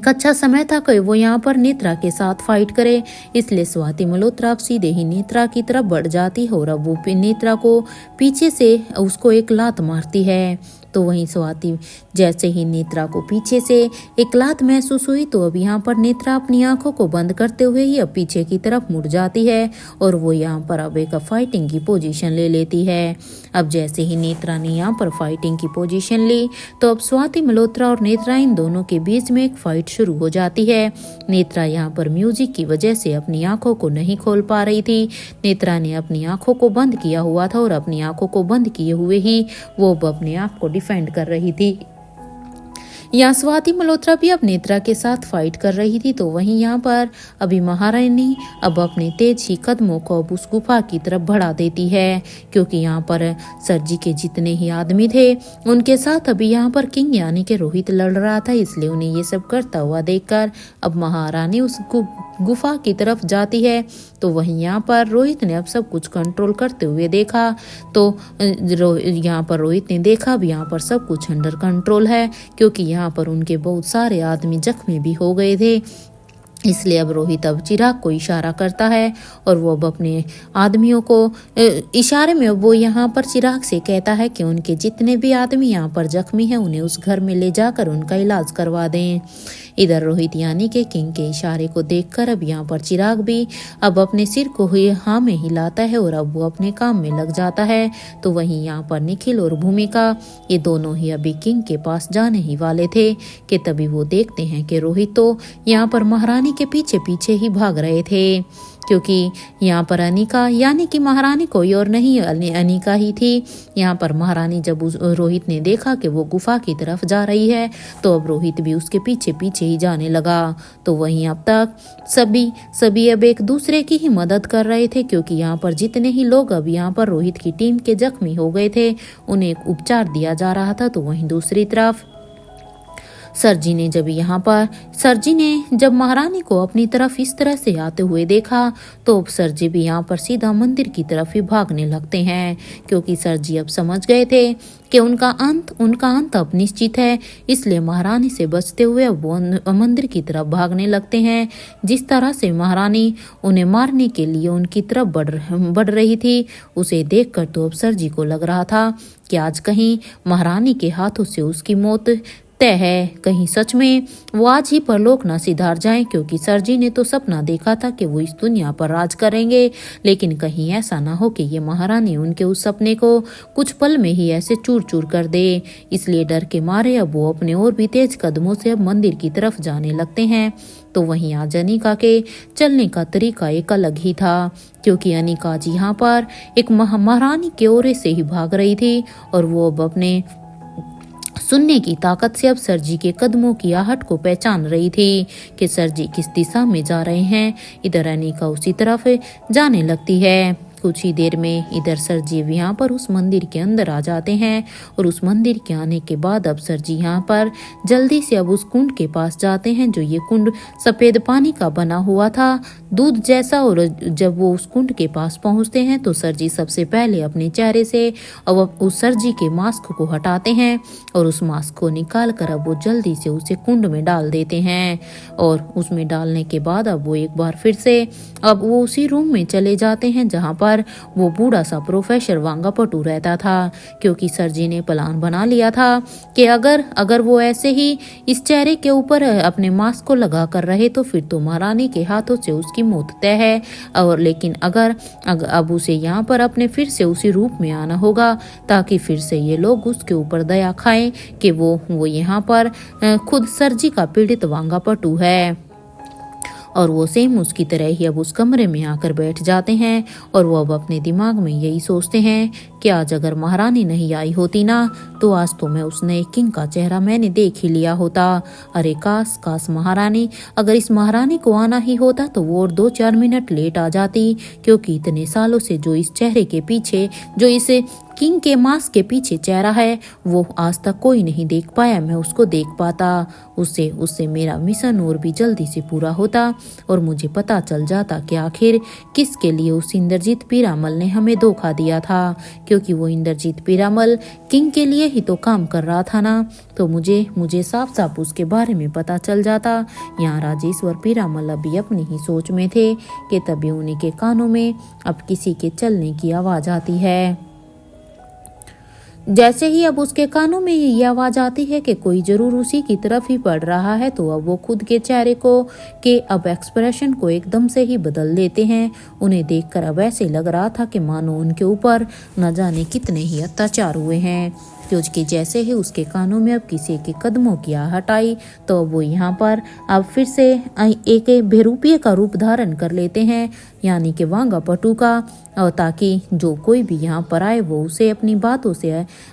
अच्छा समय था कि वो यहाँ पर नेत्रा के साथ फाइट करे। इसलिए स्वाति मल्होत्रा अब सीधे ही नेत्रा की तरफ बढ़ जाती है और अब वो नेत्रा को पीछे से उसको एक लात मारती है। तो वहीं स्वाति जैसे ही नेत्रा को पीछे से एक लात महसूस हुई तो अब यहाँ पर नेत्रा अपनी आंखों को बंद करते हुए ही अब पीछे की तरफ मुड़ जाती है और वो यहाँ पर अब एक फाइटिंग की पोजीशन ले लेती है। अब जैसे ही नेत्रा ने यहाँ पर फाइटिंग की पोजीशन ली तो अब स्वाति मल्होत्रा और नेत्रा इन दोनों के बीच में एक फाइट शुरू हो जाती है। नेत्रा यहाँ पर म्यूजिक की वजह से अपनी आंखों को नहीं खोल पा रही थी। नेत्रा ने अपनी आंखों को बंद किया हुआ था और अपनी आंखों को बंद किए हुए ही वो अब अपने आप को डिफेंड कर रही थी। यहाँ स्वाति मल्होत्रा भी अब नेत्रा के साथ फाइट कर रही थी। तो वहीं यहाँ पर अभी महारानी अब अपने तेज ही कदमों को अब उस गुफा की तरफ बढ़ा देती है, क्योंकि यहाँ पर सर जी के जितने ही आदमी थे उनके साथ अभी यहाँ पर किंग यानी कि रोहित लड़ रहा था। इसलिए उन्हें ये सब करता हुआ देखकर अब महारानी उस गुफा की तरफ जाती है। तो वहीं यहाँ पर रोहित ने अब सब कुछ कंट्रोल करते हुए देखा तो यहाँ पर रोहित ने देखा भी यहाँ पर सब कुछ अंडर कंट्रोल है, क्योंकि यहाँ पर उनके बहुत सारे आदमी जख्मी भी हो गए थे। इसलिए अब रोहित अब चिराग को इशारा करता है और वो अब अपने आदमियों को इशारे में वो यहाँ पर चिराग से कहता है कि उनके जितने भी आदमी यहाँ पर जख्मी हैं उन्हें उस घर में ले जाकर उनका इलाज करवा दें। इधर रोहित यानी कि किंग के इशारे को देखकर अब यहाँ पर चिराग भी अब अपने सिर को हाँ में हिलाता है और अब वो अपने काम में लग जाता है। तो वहीं यहाँ पर निखिल और भूमिका ये दोनों ही अभी किंग के पास जाने ही वाले थे कि तभी वो देखते हैं कि रोहित तो यहाँ पर महारानी के पीछे पीछे ही भाग रहे थे, क्योंकि यहाँ पर अनिका यानी कि महारानी कोई और नहीं अनिका ही थी। यहाँ पर महारानी जब रोहित ने देखा कि वो गुफा की तरफ जा रही है तो अब रोहित भी उसके पीछे पीछे ही जाने लगा। तो वहीं अब तक सभी अब एक दूसरे की ही मदद कर रहे थे, क्योंकि यहाँ पर जितने ही लोग अब यहाँ पर रोहित की टीम के जख्मी हो गए थे उन्हें उपचार दिया जा रहा था। तो वहीं दूसरी तरफ सर जी ने जब महारानी को अपनी तरफ इस तरह से आते हुए देखा तो अब सर जी भी यहाँ पर सीधा मंदिर की तरफ ही भागने लगते हैं, क्योंकि सर जी अब समझ गए थे कि उनका अंत अब निश्चित है। इसलिए महारानी से बचते हुए अब वो मंदिर की तरफ भागने लगते हैं। जिस तरह से महारानी उन्हें मारने के लिए उनकी तरफ बढ़ रही थी, उसे देखकर तो अब सर जी को लग रहा था कि आज कहीं महारानी के हाथों से उसकी मौत तय है। कहीं सच में वो आज ही परलोक न सिधार जाएं, क्योंकि सर जी ने तो सपना देखा था कि वो इस दुनिया पर राज करेंगे, लेकिन कहीं ऐसा ना हो कि ये महारानी उनके उस सपने को कुछ पल में ही ऐसे चूर चूर कर दे। इसलिए डर के मारे अब वो अपने और भी तेज कदमों से अब मंदिर की तरफ जाने लगते हैं। तो वहीं आज अनिका के चलने का तरीका एक अलग ही था, क्योंकि अनिका आज यहाँ पर एक महारानी के ओरे से ही भाग रही थी और वो अब अपने सुनने की ताकत से अब सर जी के कदमों की आहट को पहचान रही थी कि सर जी किस दिशा में जा रहे हैं। इधर अनिका उसी तरफ जाने लगती है। कुछ ही देर में इधर सर जी यहाँ पर उस मंदिर के अंदर आ जाते हैं और उस मंदिर के आने के बाद अब सर जी यहाँ पर जल्दी से अब उस कुंड के पास जाते हैं, जो ये कुंड सफेद पानी का बना हुआ था, दूध जैसा। और जब वो उस कुंड के पास पहुंचते हैं तो सर जी सबसे पहले अपने चेहरे से अब उस सर जी के मास्क को हटाते हैं और उस मास्क को निकाल कर अब वो जल्दी से उसे कुंड में डाल देते हैं। और उसमें डालने के बाद अब वो एक बार फिर से अब वो उसी रूम में चले जाते हैं जहाँ पर वो बूढ़ा सा प्रोफेसर वांगापटू रहता था, क्योंकि सर जी ने प्लान बना लिया था कि अगर वो ऐसे ही इस चेहरे के ऊपर अपने मास्क को लगा कर रहे तो फिर तो महारानी के हाथों से उसकी मौत तय है। और लेकिन अगर अब उसे यहाँ पर अपने फिर से उसी रूप में आना होगा, ताकि फिर से ये लोग उसके ऊपर दया खाएं कि वो यहाँ पर खुद सर जी का पीड़ित वांगापटू है। और वो सेम उसकी तरह ही अब उस कमरे में आकर बैठ जाते हैं और वो अब अपने दिमाग में यही सोचते हैं कि आज अगर महारानी नहीं आई होती ना, तो आज तो मैं उस नए किंग का चेहरा मैंने देख ही लिया होता। अरे काश महारानी, अगर इस महारानी को आना ही होता तो वो और 2-4 मिनट लेट आ जाती, क्योंकि इतने सालों से जो इस चेहरे के पीछे, जो इस किंग के मास्क के पीछे चेहरा है, वो आज तक कोई नहीं देख पाया, मैं उसको देख पाता। उससे मेरा मिशन और भी जल्दी से पूरा होता और मुझे पता चल जाता कि आखिर किसके लिए उस इंद्रजीत पीरामल ने हमें धोखा दिया था, क्योंकि वो इंद्रजीत पीरामल किंग के लिए ही तो काम कर रहा था ना। तो मुझे साफ साफ उसके बारे में पता चल जाता। यहाँ राजेश्वर पीरामल अभी अपनी ही सोच में थे कि तभी उन्हीं के कानों में अब किसी के चलने की आवाज आती है। जैसे ही अब उसके कानों में ये आवाज आती है कि कोई जरूर उसी की तरफ ही पड़ रहा है, तो अब वो खुद के चेहरे को के अब एक्सप्रेशन को एकदम से ही बदल देते हैं। उन्हें देखकर अब ऐसे लग रहा था कि मानो उनके ऊपर न जाने कितने ही अत्याचार हुए हैं, क्योंकि जैसे ही उसके कानों में अब किसी के कदमों की आहट आई तो वो यहाँ पर अब फिर से एक बेरूपिये का रूप धारण कर लेते हैं, यानी कि वांगापटू का, और ताकि जो कोई भी यहाँ पर आए वो उसे अपनी बातों से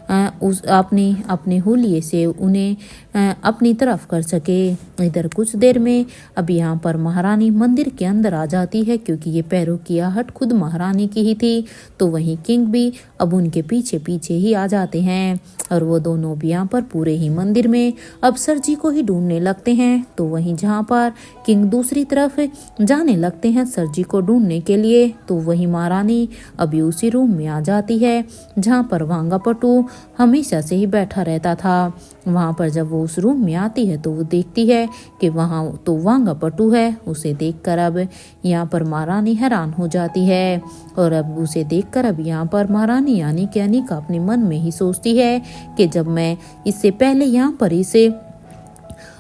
अपने हुलिये से उन्हें अपनी तरफ कर सके। इधर कुछ देर में अब यहाँ पर महारानी मंदिर के अंदर आ जाती है, क्योंकि ये पैरों की आहट खुद महारानी की ही थी। तो वहीं किंग भी अब उनके पीछे पीछे ही आ जाते हैं और वो दोनों भी यहाँ पर पूरे ही मंदिर में अब सर जी को ही ढूंढने लगते हैं। तो वहीं जहाँ पर किंग दूसरी तरफ जाने लगते हैं सर जी को ढूंढने के लिए, तो वहीं महारानी अभी उसी रूम में आ जाती है जहाँ पर वांगापटू हमेशा से ही बैठा रहता था। वहाँ पर जब वो उस रूम में आती है तो वो देखती है कि वहाँ तो वांगापटू है। उसे देखकर अब यहाँ पर महारानी हैरान हो जाती है और अब उसे देखकर अब यहाँ पर महारानी यानी कि अनिका अपने मन में ही सोचती है कि जब मैं इससे पहले यहाँ पर इसे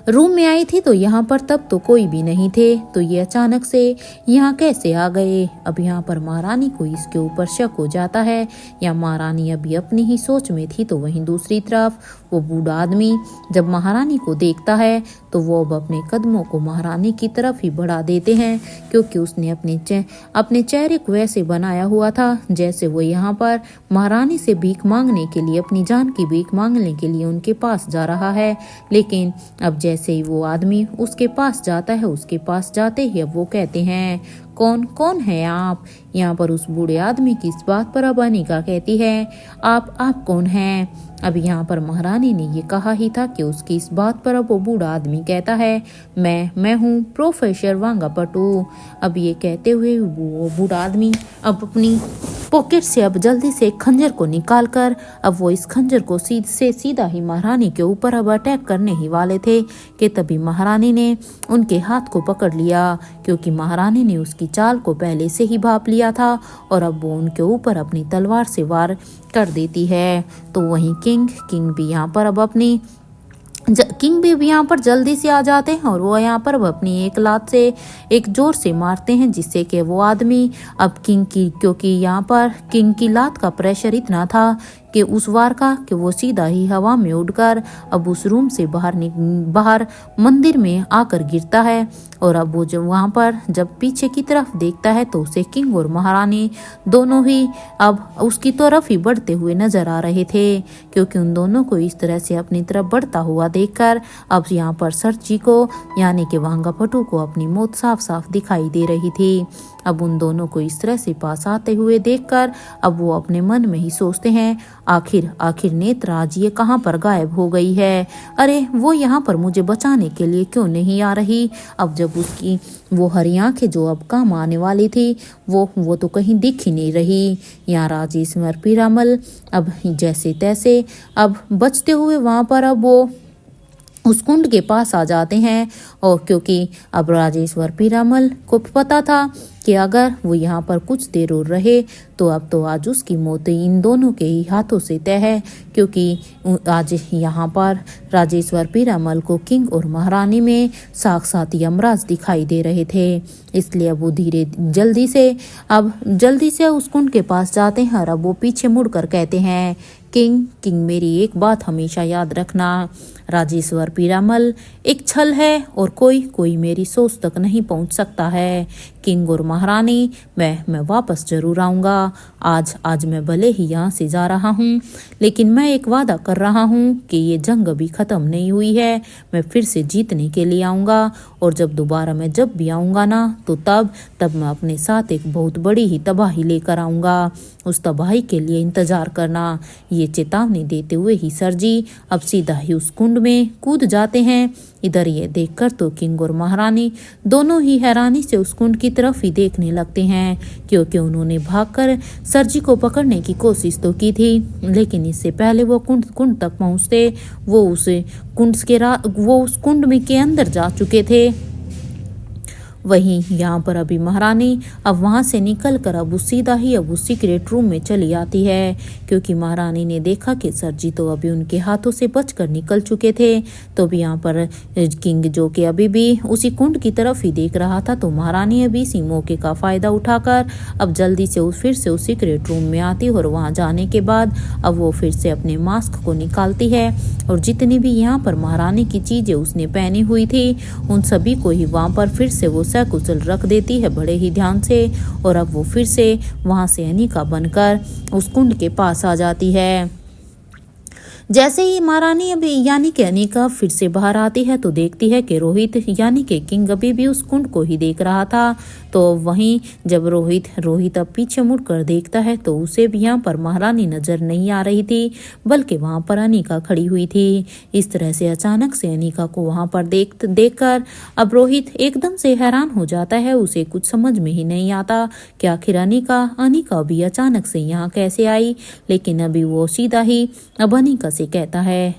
रूम में आई थी तो यहाँ पर तब तो कोई भी नहीं थे, तो ये अचानक से यहाँ कैसे आ गए। अब यहाँ पर महारानी को इसके ऊपर शक हो जाता है, या महारानी अभी अपनी ही सोच में थी। तो वहीं दूसरी तरफ वो बूढ़ा आदमी जब महारानी को देखता है तो वो अब अपने कदमों को महारानी की तरफ ही बढ़ा देते हैं, क्योंकि उसने अपने चेहरे को ऐसे बनाया हुआ था जैसे वो यहाँ पर महारानी से भीख मांगने के लिए, अपनी जान की भीख मांगने के लिए उनके पास जा रहा है। लेकिन अब जैसे ही वो आदमी उसके पास जाता है, उसके पास जाते ही अब वो कहते हैं, कौन कौन है आप? यहाँ पर उस बूढ़े आदमी की इस बात पर अब अनिका कहती है, आप कौन हैं? अब यहाँ पर महारानी ने ये कहा ही था कि उसकी इस बात पर अब वो बूढ़ा आदमी कहता है, मैं हूँ प्रोफेसर वांगापटू। अब ये कहते हुए वो बूढ़ा आदमी अब अपनी पॉकेट से अब जल्दी से एक खंजर को निकाल कर अब वो इस खंजर को सीधा ही महारानी के ऊपर अब अटैक करने ही वाले थे कि तभी महारानी ने उनके हाथ को पकड़ लिया, क्योंकि महारानी ने उसकी चाल को पहले से ही भांप लिया था और अब वो उनके ऊपर अपनी तलवार से वार कर देती है। तो वहीं किंग भी यहाँ पर अब अपनी किंग भी यहाँ पर जल्दी से आ जाते हैं और वो यहाँ पर अब अपनी एक लात से एक जोर से मारते हैं, जिससे कि वो आदमी अब क्योंकि यहाँ पर किंग की लात का प्रेशर इतना था कि उस वार का कि वो सीधा ही हवा में उड़कर अब उस रूम से बाहर मंदिर में आकर गिरता है। और अब वो जब वहाँ पर जब पीछे की तरफ देखता है तो उसे किंग और महारानी दोनों ही अब उसकी तरफ ही बढ़ते हुए नजर आ रहे थे, क्योंकि उन दोनों को इस तरह से अपनी तरफ बढ़ता हुआ देखकर अब यहाँ पर सर्जी को यानी कि वांगापटू को अपनी मौत साफ साफ दिखाई दे रही थी। अब उन दोनों को इस तरह से पास आते हुए देखकर अब वो अपने मन में ही सोचते हैं, आखिर नेत्रा आज ये कहाँ पर गायब हो गई है? अरे वो यहाँ पर मुझे बचाने के लिए क्यों नहीं आ रही? अब जब उसकी वो हरी आंखें जो अब काम आने वाली थी वो तो कहीं दिख ही नहीं रही। यहाँ राजेश्वर पीरामल अब जैसे तैसे अब बचते हुए वहाँ पर अब वो उस कुंड के पास आ जाते हैं। और क्योंकि अब राजेश्वर पीरामल को पता था कि अगर वो यहाँ पर कुछ देर और रहे तो अब तो आज उसकी मौत इन दोनों के ही हाथों से तय है, क्योंकि आज यहाँ पर राजेश्वर पीरामल को किंग और महारानी में साक्षात यमराज दिखाई दे रहे थे। इसलिए अब वो जल्दी से उस कुंड के पास जाते हैं और अब वो पीछे मुड़कर कहते हैं, किंग मेरी एक बात हमेशा याद रखना, राजेश्वर पीरामल एक छल है और कोई मेरी सोच तक नहीं पहुंच सकता है। किंग और महारानी मैं वापस जरूर आऊँगा। आज मैं भले ही यहाँ से जा रहा हूँ, लेकिन मैं एक वादा कर रहा हूँ कि ये जंग अभी ख़त्म नहीं हुई है। मैं फिर से जीतने के लिए आऊँगा और दोबारा मैं जब भी आऊँगा ना तो तब मैं अपने साथ एक बहुत बड़ी ही तबाही लेकर आऊँगा। उस तबाही के लिए इंतजार करना। ये चेतावनी देते हुए ही सरजी अब सीधा ही उस कुंड में कूद जाते हैं। इधर ये देखकर तो किंग और महारानी दोनों ही हैरानी से उस कुंड की तरफ ही देखने लगते हैं, क्योंकि उन्होंने भागकर सरजी को पकड़ने की कोशिश तो की थी, लेकिन इससे पहले वो कुंड तक पहुंचते वो उस कुंड में के अंदर जा चुके थे। वहीं यहाँ पर अभी महारानी अब वहाँ से निकलकर अब सीधा ही अब उस सीक्रेट रूम में चली आती है, क्योंकि महारानी ने देखा कि सरजी तो अभी उनके हाथों से बचकर निकल चुके थे। तो भी यहाँ पर किंग जो कि अभी भी उसी कुंड की तरफ ही देख रहा था, तो महारानी अभी इसी मौके का फायदा उठाकर अब जल्दी से फिर से उस सीक्रेट रूम में आती और वहाँ जाने के बाद अब वो फिर से अपने मास्क को निकालती है और जितनी भी यहाँ पर महारानी की चीजें उसने पहनी हुई थी उन सभी को ही वहाँ पर फिर से वो सकुशल रख देती है बड़े ही ध्यान से। और अब वो फिर से वहां से अनिका बनकर उस कुंड के पास आ जाती है। जैसे ही महारानी अभी यानी कि अनिका फिर से बाहर आती है तो देखती है कि रोहित यानी कि किंग अभी भी उस कुंड को ही देख रहा था। तो वहीं जब रोहित अब पीछे मुड़कर देखता है तो उसे भी यहाँ पर महारानी नजर नहीं आ रही थी, बल्कि वहां पर अनिका खड़ी हुई थी। इस तरह से अचानक से अनिका को वहां पर देखकर अब रोहित एकदम से हैरान हो जाता है। उसे कुछ समझ में ही नहीं आता कि आखिर अनिका भी अचानक से यहाँ कैसे आई। लेकिन अभी वो सीधा ही अब अनिका से कहता है,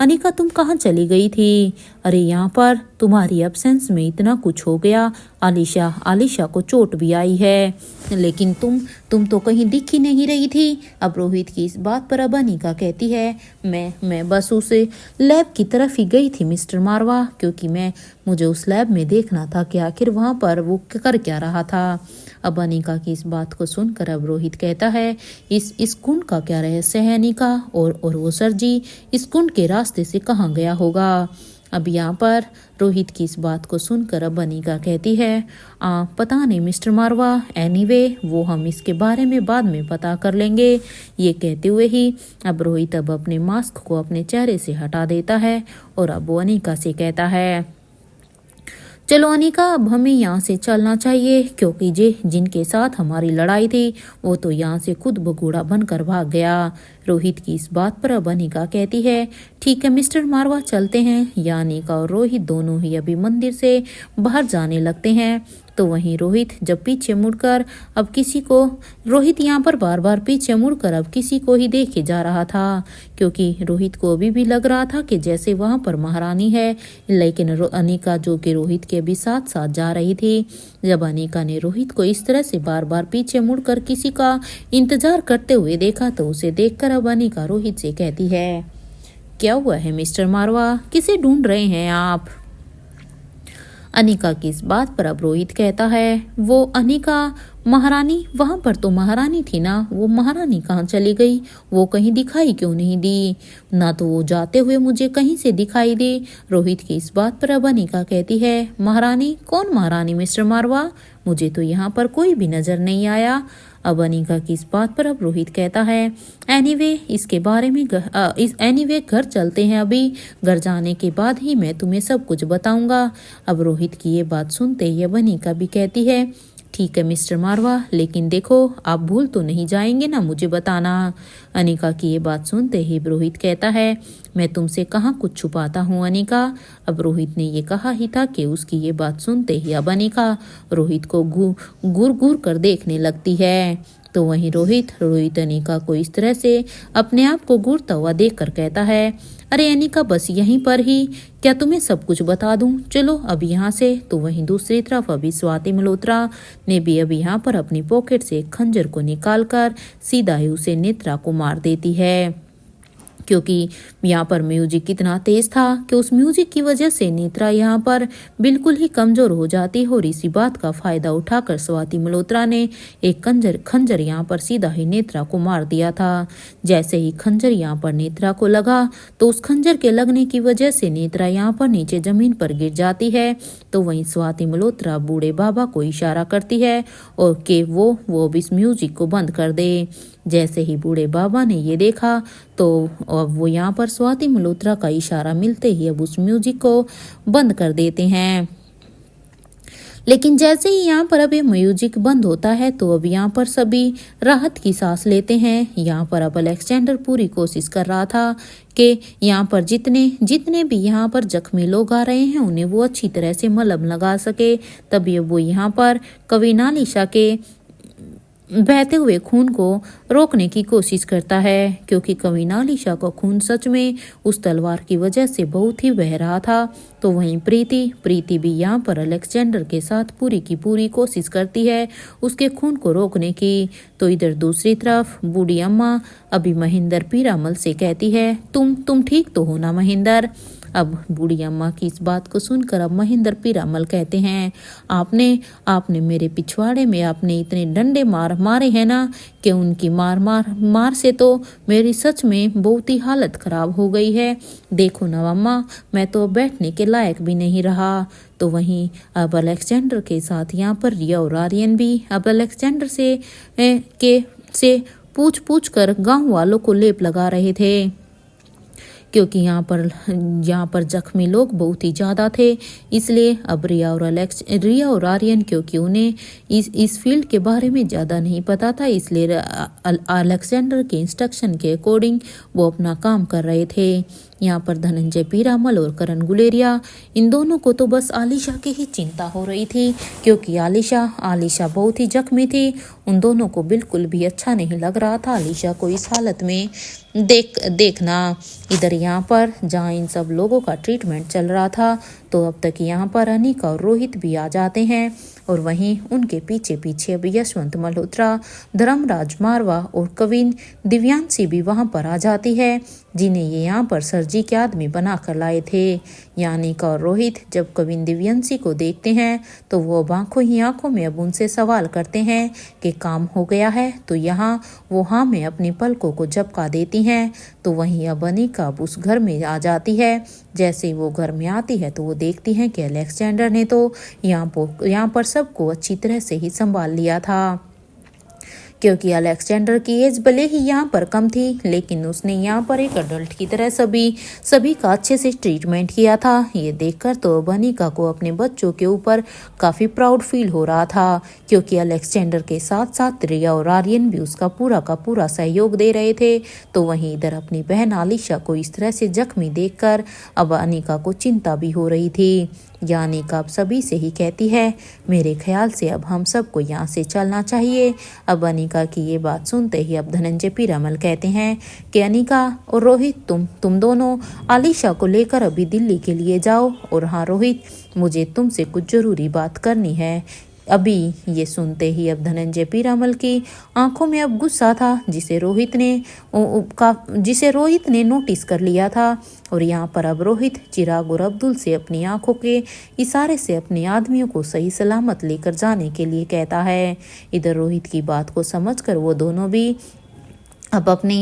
अनिका तुम कहाँ चली गई थी? अरे यहाँ पर तुम्हारी एब्सेंस में इतना कुछ हो गया। आलिशा को चोट भी आई है, लेकिन तुम तो कहीं दिख ही नहीं रही थी। अब रोहित की इस बात पर अब अनिका कहती है, मैं बस उस लैब की तरफ ही गई थी मिस्टर मारवा, क्योंकि मुझे उस लैब में देखना था कि आखिर वहाँ पर वो कर क्या रहा था। अब अनिका की इस बात को सुनकर अब रोहित कहता है, इस कुंड का क्या रहस्य है अनिका? और वो सरजी इस कुंड के रास्ते से कहाँ गया होगा? अब यहाँ पर रोहित की इस बात को सुनकर अब अनिका कहती है, पता नहीं मिस्टर मारवा, एनीवे वो हम इसके बारे में बाद में पता कर लेंगे। ये कहते हुए ही अब रोहित अब अपने मास्क को अपने चेहरे से हटा देता है और अब वो अनिका से कहता है, चलो अनिका, अब हमें यहाँ से चलना चाहिए, क्योंकि जिनके साथ हमारी लड़ाई थी वो तो यहाँ से खुद बगूड़ा बनकर भाग गया। रोहित की इस बात पर अब अनिका कहती है, ठीक है मिस्टर मारवा, चलते हैं। या अनिका और रोहित दोनों ही अभी मंदिर से बाहर जाने लगते हैं। तो वहीं रोहित जब पीछे मुड़कर अब किसी को रोहित यहाँ पर बार बार पीछे मुड़कर अब किसी को ही देखे जा रहा था, क्योंकि रोहित को अभी भी लग रहा था कि जैसे वहां पर महारानी है। लेकिन अनिका, जो कि रोहित के भी साथ साथ जा रही थी, जब अनिका ने रोहित को इस तरह से बार बार पीछे मुड़कर किसी का इंतजार करते हुए देखा, तो उसे देखकर अब अनिका रोहित से कहती है, क्या हुआ है मिस्टर मारवा, किसे ढूंढ रहे हैं आप? अनिका की इस बात पर अब रोहित कहता है, वो अनिका महारानी, वहां पर तो महारानी थी ना, वो महारानी कहाँ चली गई? वो कहीं दिखाई क्यों नहीं दी? ना तो वो जाते हुए मुझे कहीं से दिखाई दी। रोहित की इस बात पर अब अनिका कहती है, महारानी? कौन महारानी मिस्टर मारवा? मुझे तो यहाँ पर कोई भी नजर नहीं आया। अब अनिका की इस बात पर अब रोहित कहता है, एनीवे इसके बारे में एनीवे घर चलते हैं, अभी घर जाने के बाद ही मैं तुम्हें सब कुछ बताऊंगा। अब रोहित की ये बात सुनते ही अब अनिका भी कहती है, ठीक है मिस्टर मारवा, लेकिन देखो आप भूल तो नहीं जाएंगे ना मुझे बताना। अनिका की ये बात सुनते ही रोहित कहता है, मैं तुमसे कहाँ कुछ छुपाता हूँ अनिका। अब रोहित ने ये कहा ही था कि उसकी ये बात सुनते ही अब अनिका रोहित को घूर घूर कर देखने लगती है। तो वहीं रोहित अनिका को इस तरह से अपने आप को घूरता हुआ देखकर कहता है, अरे अनिका बस यहीं पर ही, क्या तुम्हें सब कुछ बता दूं? चलो अब यहाँ से। तो वहीं दूसरी तरफ अभी स्वाति मल्होत्रा ने भी अब यहाँ पर अपनी पॉकेट से एक खंजर को निकालकर सीधा ही उसे नेत्रा को मार देती है, क्योंकि यहाँ पर म्यूजिक इतना तेज था कि उस म्यूजिक की वजह से नेत्रा यहाँ पर बिल्कुल ही कमजोर हो जाती है। और इसी बात का फायदा उठाकर स्वाति मल्होत्रा ने एक खंजर यहाँ पर सीधा ही नेत्रा को मार दिया था। जैसे ही खंजर यहाँ पर नेत्रा को लगा, तो उस खंजर के लगने की वजह से नेत्रा यहाँ पर नीचे जमीन पर गिर जाती है। तो वहीं स्वाति मल्होत्रा बूढ़े बाबा को इशारा करती है और कि वो अब इस म्यूजिक को बंद कर दे। जैसे ही बूढ़े बाबा ने ये देखा, तो अब वो यहाँ पर स्वाति मल्होत्रा का इशारा मिलते ही अब उस म्यूजिक को बंद कर देते हैं। लेकिन जैसे ही यहाँ पर अब ये म्यूजिक बंद होता है, तो अब यहाँ पर सभी राहत की सांस लेते हैं। यहाँ पर अब अलेक्जेंडर पूरी कोशिश कर रहा था कि यहाँ पर जितने भी यहाँ पर जख्मी लोग आ रहे हैं उन्हें वो अच्छी तरह से मलहम लगा सके। तभी वो यहाँ पर कवि नालिशा के बहते हुए खून को रोकने की कोशिश करता है, क्योंकि कवि नालिशा का खून सच में उस तलवार की वजह से बहुत ही बह रहा था। तो वहीं प्रीति भी यहाँ पर अलेक्जेंडर के साथ पूरी की पूरी कोशिश करती है उसके खून को रोकने की। तो इधर दूसरी तरफ बूढ़ी अम्मा अभी महेंद्र पीरामल से कहती है, तुम ठीक तो हो ना महेंद्र? अब बूढ़ी अम्मा की इस बात को सुनकर अब महेंद्र पीरामल कहते हैं, आपने मेरे पिछवाड़े में आपने इतने डंडे मारे हैं ना कि उनकी मार से तो मेरी सच में बहुत ही हालत खराब हो गई है। देखो ना अम्मा, मैं तो बैठने के लायक भी नहीं रहा। तो वहीं अब अलेक्जेंडर के साथ यहाँ पर रिया और आर्यन भी अब अलेक्जेंडर से पूछ कर गांव वालों को लेप लगा रहे थे, क्योंकि यहाँ पर जख्मी लोग बहुत ही ज़्यादा थे। इसलिए अब रिया और आर्यन, क्योंकि उन्हें इस फील्ड के बारे में ज़्यादा नहीं पता था, इसलिए अलेक्जेंडर के इंस्ट्रक्शन के अकॉर्डिंग वो अपना काम कर रहे थे। यहाँ पर धनंजय पीरामल और करण गुलेरिया, इन दोनों को तो बस आलिशा की ही चिंता हो रही थी, क्योंकि आलिशा बहुत ही जख्मी थी। उन दोनों को बिल्कुल भी अच्छा नहीं लग रहा था आलिशा को इस हालत में देखना। इधर यहाँ पर जहाँ इन सब लोगों का ट्रीटमेंट चल रहा था, तो अब तक यहाँ पर अनिका और रोहित भी आ जाते हैं। और वहीं उनके पीछे अब यशवंत मल्होत्रा, धर्मराज मारवा और कविन दिव्यांशी भी वहां पर आ जाती है, जिन्हें ये यहाँ पर सरजी के आदमी बना कर लाए थे। अनिका और रोहित जब कविन दिव्यांशी को देखते हैं, तो वो आंखों में अब उनसे सवाल करते हैं कि काम हो गया है? तो यहाँ वो हाँ में अपनी पलकों को झपका देती हैं। तो वहीं अब अनिका अब उस घर में आ जाती है। जैसे वो घर में आती है, तो वो देखती हैं कि अलेक्जेंडर ने तो यहाँ पर सबको अच्छी तरह से ही संभाल लिया था, क्योंकि अलेक्जेंडर की एज भले ही यहाँ पर कम थी, लेकिन उसने यहाँ पर एक अडल्ट की तरह सभी का अच्छे से ट्रीटमेंट किया था। ये देखकर तो अब अनिका को अपने बच्चों के ऊपर काफ़ी प्राउड फील हो रहा था, क्योंकि अलेक्जेंडर के साथ साथ रिया और आर्यन भी उसका का पूरा सहयोग दे रहे थे। तो वहीं इधर अपनी बहन आलिशा को इस तरह से जख्मी देखकर अब अनिका को चिंता भी हो रही थी। या अनिका अब सभी से ही कहती है, मेरे ख्याल से अब हम सबको यहाँ से चलना चाहिए। अब अनिका की ये बात सुनते ही अब धनंजय पीरामल कहते हैं कि अनिका और रोहित, तुम दोनों आलिशा को लेकर अभी दिल्ली के लिए जाओ। और हाँ रोहित, मुझे तुमसे कुछ जरूरी बात करनी है अभी। ये सुनते ही अब धनंजय पीरामल की आंखों में अब गुस्सा था, जिसे रोहित ने नोटिस कर लिया था। और यहाँ पर अब रोहित चिराग और अब्दुल से अपनी आंखों के इशारे से अपने आदमियों को सही सलामत लेकर जाने के लिए कहता है। इधर रोहित की बात को समझकर वो दोनों भी अब अपने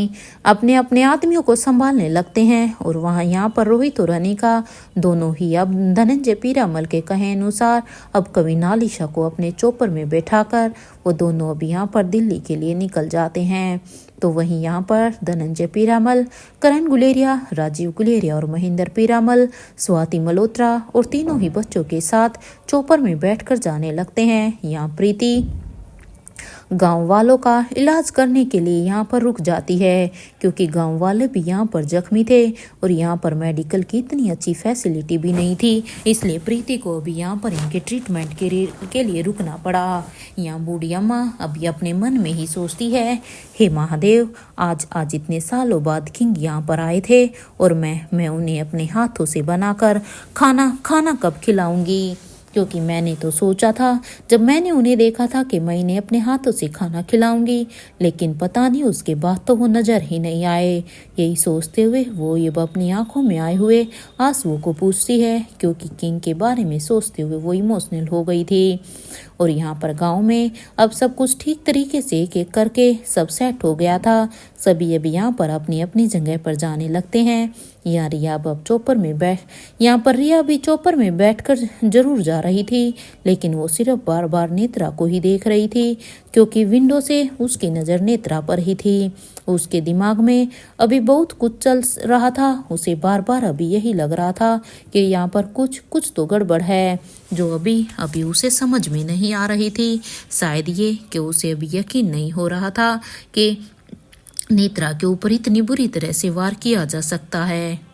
अपने आदमियों को संभालने लगते हैं। और वहाँ यहाँ पर रोहित और अनिका दोनों ही अब धनंजय पीरामल के कहे अनुसार अब कविन आलिशा को अपने चोपर में बैठाकर वो दोनों अब यहाँ पर दिल्ली के लिए निकल जाते हैं। तो वहीं यहाँ पर धनंजय पीरामल, करण गुलेरिया, राजीव गुलेरिया और महेंद्र पीरामल, स्वाति मल्होत्रा और तीनों ही बच्चों के साथ चोपर में बैठकर जाने लगते हैं। यहाँ प्रीति गांव वालों का इलाज करने के लिए यहाँ पर रुक जाती है, क्योंकि गांव वाले भी यहाँ पर जख्मी थे और यहाँ पर मेडिकल की इतनी अच्छी फैसिलिटी भी नहीं थी। इसलिए प्रीति को भी यहाँ पर इनके ट्रीटमेंट के लिए रुकना पड़ा। यहाँ बूढ़ी अम्मा अभी अपने मन में ही सोचती है, हे महादेव, आज इतने सालों बाद किंग यहाँ पर आए थे और मैं उन्हें अपने हाथों से बनाकर खाना कब खिलाऊंगी। क्योंकि मैंने तो सोचा था जब मैंने उन्हें देखा था कि मैं इन्हें अपने हाथों से खाना खिलाऊंगी, लेकिन पता नहीं उसके बाद तो वो नज़र ही नहीं आए। यही सोचते हुए वो ये अपनी आंखों में आए हुए आंसुओं को पूछती है, क्योंकि किंग के बारे में सोचते हुए वो इमोशनल हो गई थी। और यहाँ पर गांव में अब सब कुछ ठीक तरीके से एक एक करके सब सेट हो गया था। सभी अब यहाँ पर अपनी अपनी जगह पर जाने लगते हैं। यहाँ रिया भी चौपर में बैठकर जरूर जा रही थी, लेकिन वो सिर्फ बार बार नेत्रा को ही देख रही थी, क्योंकि विंडो से उसकी नज़र नेत्रा पर ही थी। उसके दिमाग में अभी बहुत कुछ चल रहा था। उसे बार बार अभी यही लग रहा था कि यहाँ पर कुछ तो गड़बड़ है, जो अभी उसे समझ में नहीं आ रही थी। शायद ये कि उसे अभी यकीन नहीं हो रहा था कि नेत्रा के ऊपर इतनी बुरी तरह से वार किया जा सकता है।